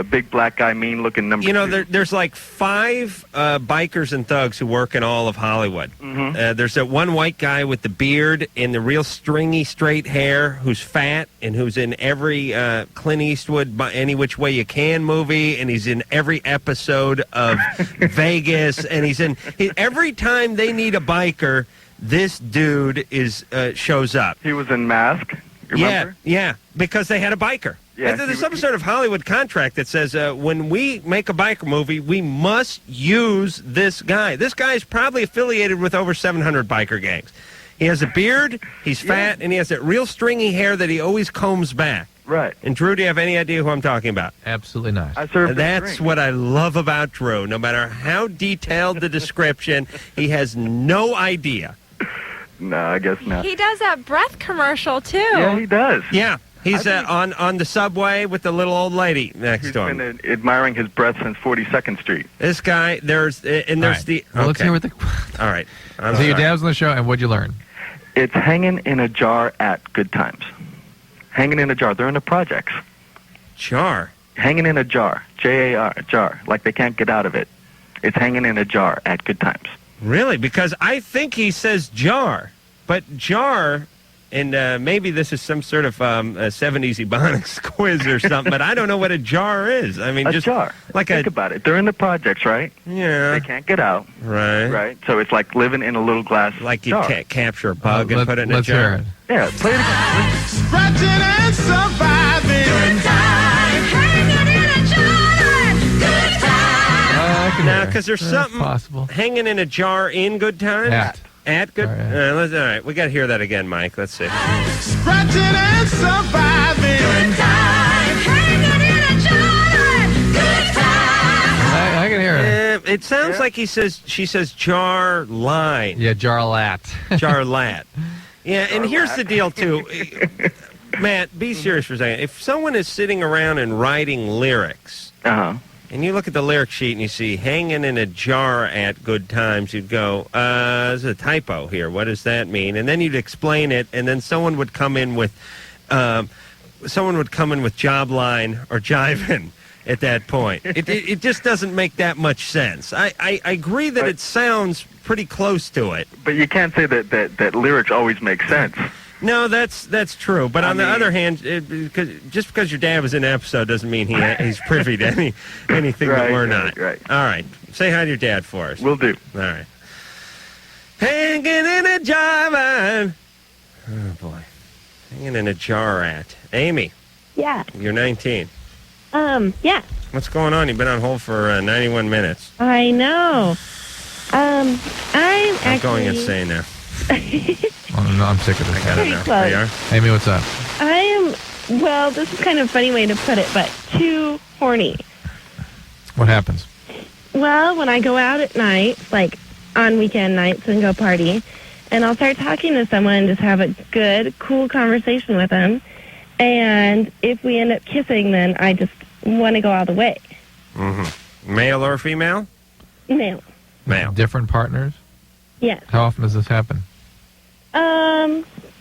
big black guy, mean-looking number. You know, there's like 5 bikers and thugs who work in all of Hollywood. Mhm. There's that one white guy with the beard and the real stringy, straight hair who's fat and who's in every Clint Eastwood Any Which Way You Can movie, and he's in every episode of Vegas, and every time they need a biker, this dude shows up. He was in Mask. You remember? Yeah, because they had a biker. Yeah, And there's some sort of Hollywood contract that says when we make a biker movie, we must use this guy. This guy is probably affiliated with over 700 biker gangs. He has a beard, he's fat, and he has that real stringy hair that he always combs back. Right. And Drew, do you have any idea who I'm talking about? Absolutely not. I served That's what I love about Drew. No matter how detailed the description, he has no idea. No, I guess not. He does that breath commercial, too. Yeah, he does. Yeah. He's on the subway with the little old lady next to him. He's been admiring his breath since 42nd Street. This guy, there's All right. the... Well, let's okay. hear what the... All right. So your dad was on the show, and what'd you learn? It's hanging in a jar at Good Times. Hanging in a jar. They're in the projects. Jar? Hanging in a jar. Jar. Jar. Like they can't get out of it. It's hanging in a jar at Good Times. Really? Because I think he says jar. But jar, and maybe this is some sort of a 70s Ebonics quiz or something, but I don't know what a jar is. I mean, A just jar. like Think about it. They're in the projects, right? Yeah. They can't get out. Right. Right. So it's like living in a little glass Like you jar. can't capture a bug and put it in a let's jar. hear it. Yeah, play it again. Scratching and surviving. Good time. Hanging in a jar. Good time. Now, because there's something possible. hanging in a jar in Good Times. At Good. All right, we got to hear that again, Mike. Let's see. Scratching and surviving. Good time. Hanging in a jar. Good time. I can hear it. It sounds like she says jar line. Yeah, Jarlat. Jarlat. Yeah, and here's the deal, too. Matt, be serious for a second. If someone is sitting around and writing lyrics, and you look at the lyric sheet and you see hanging in a jar at Good Times, you'd go, there's a typo here. What does that mean? And then you'd explain it, and then someone would come in with job line or jiving at that point. It just doesn't make that much sense. I agree that it sounds pretty close to it. But you can't say that lyrics always make sense. No, that's true. But on the other hand, just because your dad was in an episode doesn't mean he's privy to anything that we're not. Right. All right. Say hi to your dad for us. Will do. All right. Hanging in a jar, man. Oh, boy. Hanging in a jar at. Amy, Yeah. you're 19. Yeah. What's going on? You've been on hold for 91 minutes. I know. I'm I'm going insane now. Oh, no, I'm sick of this. I got it now. close. There you are. Amy, what's up? I am, well, this is kind of a funny way to put it, but too horny. What happens? Well, when I go out at night, like on weekend nights and go party, and I'll start talking to someone and just have a good, cool conversation with them. And if we end up kissing, then I just want to go all the way. Mm-hmm. Male or female? Male. Male. Different partners? Yes. How often does this happen?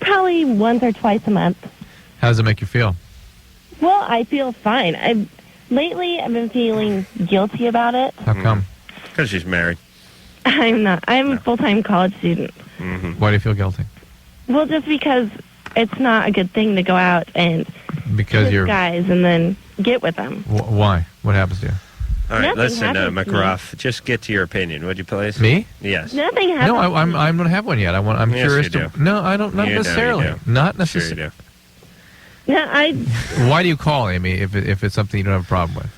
Probably once or twice a month. How does it make you feel? Well, I feel fine. Lately, I've been feeling guilty about it. How come? Because she's married. I'm not. I'm a full-time college student. Mm-hmm. Why do you feel guilty? Well, just because it's not a good thing to go out and Because kiss you're... guys and then get with them. Why? What happens to you? All right, Nothing listen, happens to me. McGruff, just get to your opinion, would you please? Me? Yes. Nothing happens. No, I don't have one yet. I'm Yes, curious you to... do. No, I don't. Not You do, necessarily. you do. Not Sure necessarily. you do. No, Why do you call, Amy, if it's something you don't have a problem with?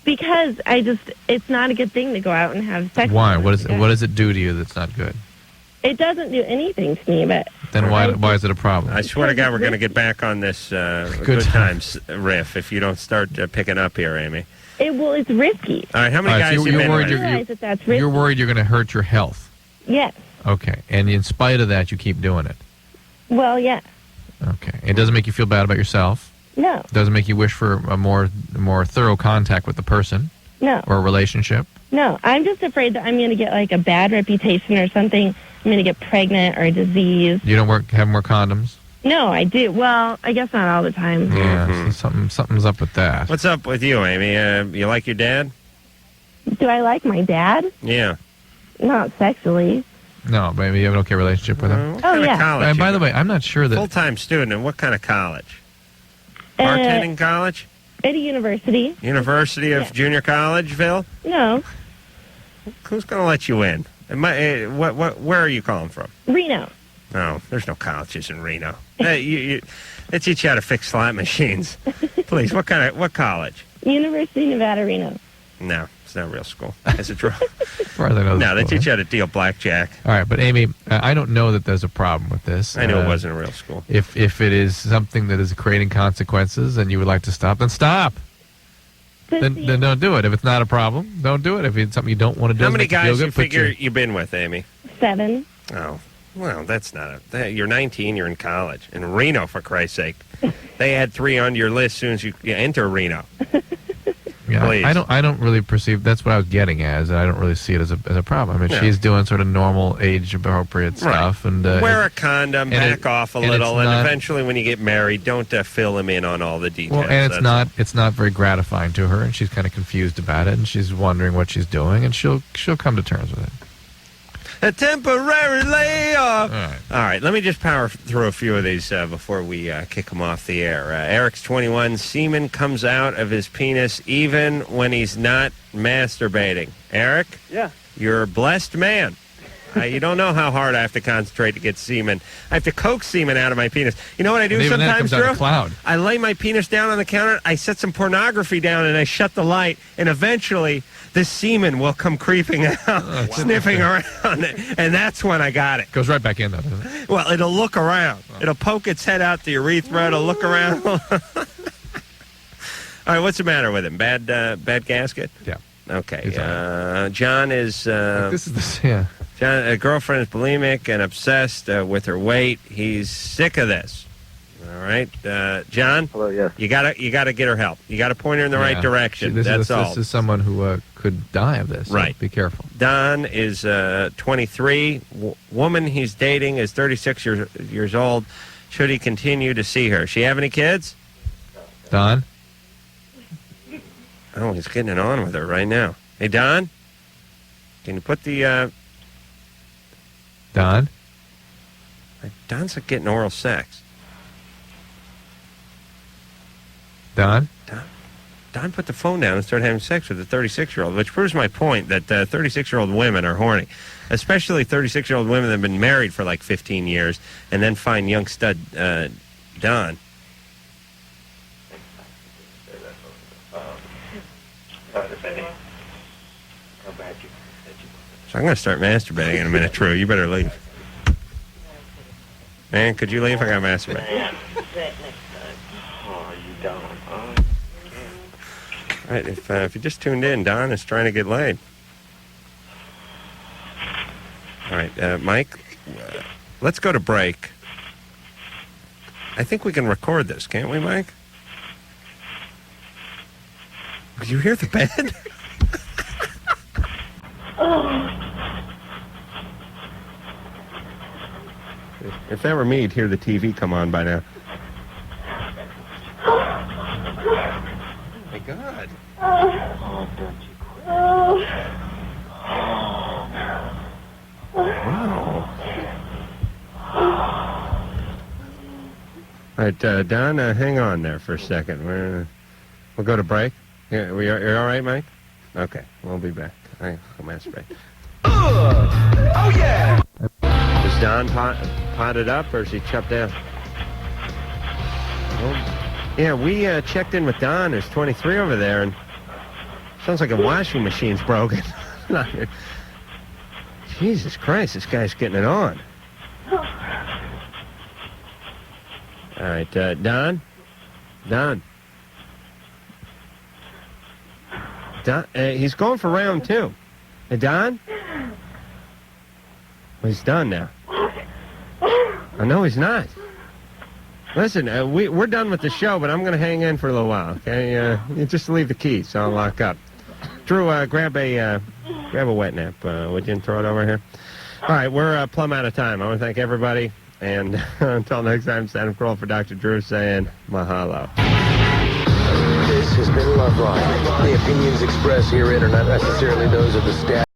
because it's not a good thing to go out and have sex. Why? with What does it do to you that's not good? It doesn't do anything to me, but Then why is it a problem? I swear to God, we're going to get back on this good times riff if you don't start picking up here, Amy. it's risky. All right, how many All right, guys so you been worried with? I realize that that's risky. You're worried you're going to hurt your health. Yes. Okay. And in spite of that, you keep doing it. Well, yeah. Okay. It doesn't make you feel bad about yourself. No. It doesn't make you wish for a more thorough contact with the person No. or a relationship. No. I'm just afraid that I'm going to get like a bad reputation or something. I'm going to get pregnant or a disease. You don't have more condoms? No, I do. Well, I guess not all the time. Yeah. So something's up with that. What's up with you, Amy? You like your dad? Do I like my dad? Yeah. Not sexually. No, maybe you have an okay relationship with him. What kind yeah. of college? And by you the got? way, I'm not sure that... Full-time student, and what kind of college? Bartending college? At a university. University of Junior Collegeville? No. Who's going to let you in? Where are you calling from? Reno. No, there's no colleges in Reno. They teach you how to fix slot machines. Please, what college? University of Nevada, Reno. No, it's not a real school. Is it true? As far as I know, No, they it's teach you how to deal blackjack. All right, but Amy, I don't know that there's a problem with this. I knew it wasn't a real school. If it is something that is creating consequences and you would like to stop, then stop. Then don't do it. If it's not a problem, don't do it. If it's something you don't want to do, How many doesn't make you feel guys you good, put figure your- you've been with, Amy? 7. Oh, well, that's not you're 19, you're in college. In Reno, for Christ's sake. They had 3 on your list as soon as you enter Reno. Yeah, Please. I don't really perceive. That's what I was getting at. Is I don't really see it as a problem. I mean, Yeah. she's doing sort of normal age appropriate stuff, and wear a condom, back off a little, and not, eventually, when you get married, don't fill him in on all the details. well, and it's not very gratifying to her, and she's kind of confused about it, and she's wondering what she's doing, and she'll come to terms with it. A temporary layoff. All right, let me just power through a few of these before we kick them off the air. Eric's 21. Semen comes out of his penis even when he's not masturbating. Eric? Yeah. You're a blessed man. You don't know how hard I have to concentrate to get semen. I have to coax semen out of my penis. You know what I do And even then it sometimes, comes out Drew? a cloud. I lay my penis down on the counter, I set some pornography down, and I shut the light, and eventually the semen will come creeping out, sniffing around, and that's when I got it. Goes right back in, though, doesn't it? Well, it'll look around. It'll poke its head out the urethra. It'll look around. All right, what's the matter with him? Bad gasket? Yeah. Okay. John is... this is yeah. John, a girlfriend is bulimic and obsessed with her weight. He's sick of this. All right, John. Hello. Yes. You gotta get her help. You gotta point her in the right direction. That's all. This is someone who could die of this. Right. So be careful. Don is 23. Woman he's dating is 36 years old. Should he continue to see her? She have any kids? Don? Oh, he's getting it on with her right now. Hey, Don? Can you put the... Don? Don's like getting oral sex. Don? Don put the phone down and started having sex with a 36-year-old, which proves my point that 36-year-old women are horny, especially 36-year-old women that have been married for like 15 years and then find young stud Don. So I'm going to start masturbating in a minute, True. You better leave. Man, could you leave? I got to masturbate. Oh, you don't. All right, if you just tuned in, Don is trying to get laid. All right, Mike, let's go to break. I think we can record this, can't we, Mike? Did you hear the bed? If that were me, you'd hear the TV come on by now. Oh, my God. Oh, don't you quit. Wow. All right, Don, hang on there for a second. We'll go to break. Yeah, you're all right, Mike? Okay, we'll be back. All right, I'll masturbate. Oh, yeah. Is Don potted up, or is he chopped down? Well, yeah, we checked in with Don, who's 23 over there, and sounds like a washing machine's broken. Jesus Christ, this guy's getting it on. All right, Don? Don, he's going for round two. Hey, Don? Well, he's done now. Oh, no, he's not. Listen, we're done with the show, but I'm going to hang in for a little while, okay? You just leave the key, so I'll lock up. Drew, grab a wet nap, would you, and throw it over here? All right, we're plumb out of time. I want to thank everybody, and until next time, it's Adam Carolla for Dr. Drew saying mahalo. This has been Loveline. The opinions expressed herein are not necessarily those of the staff.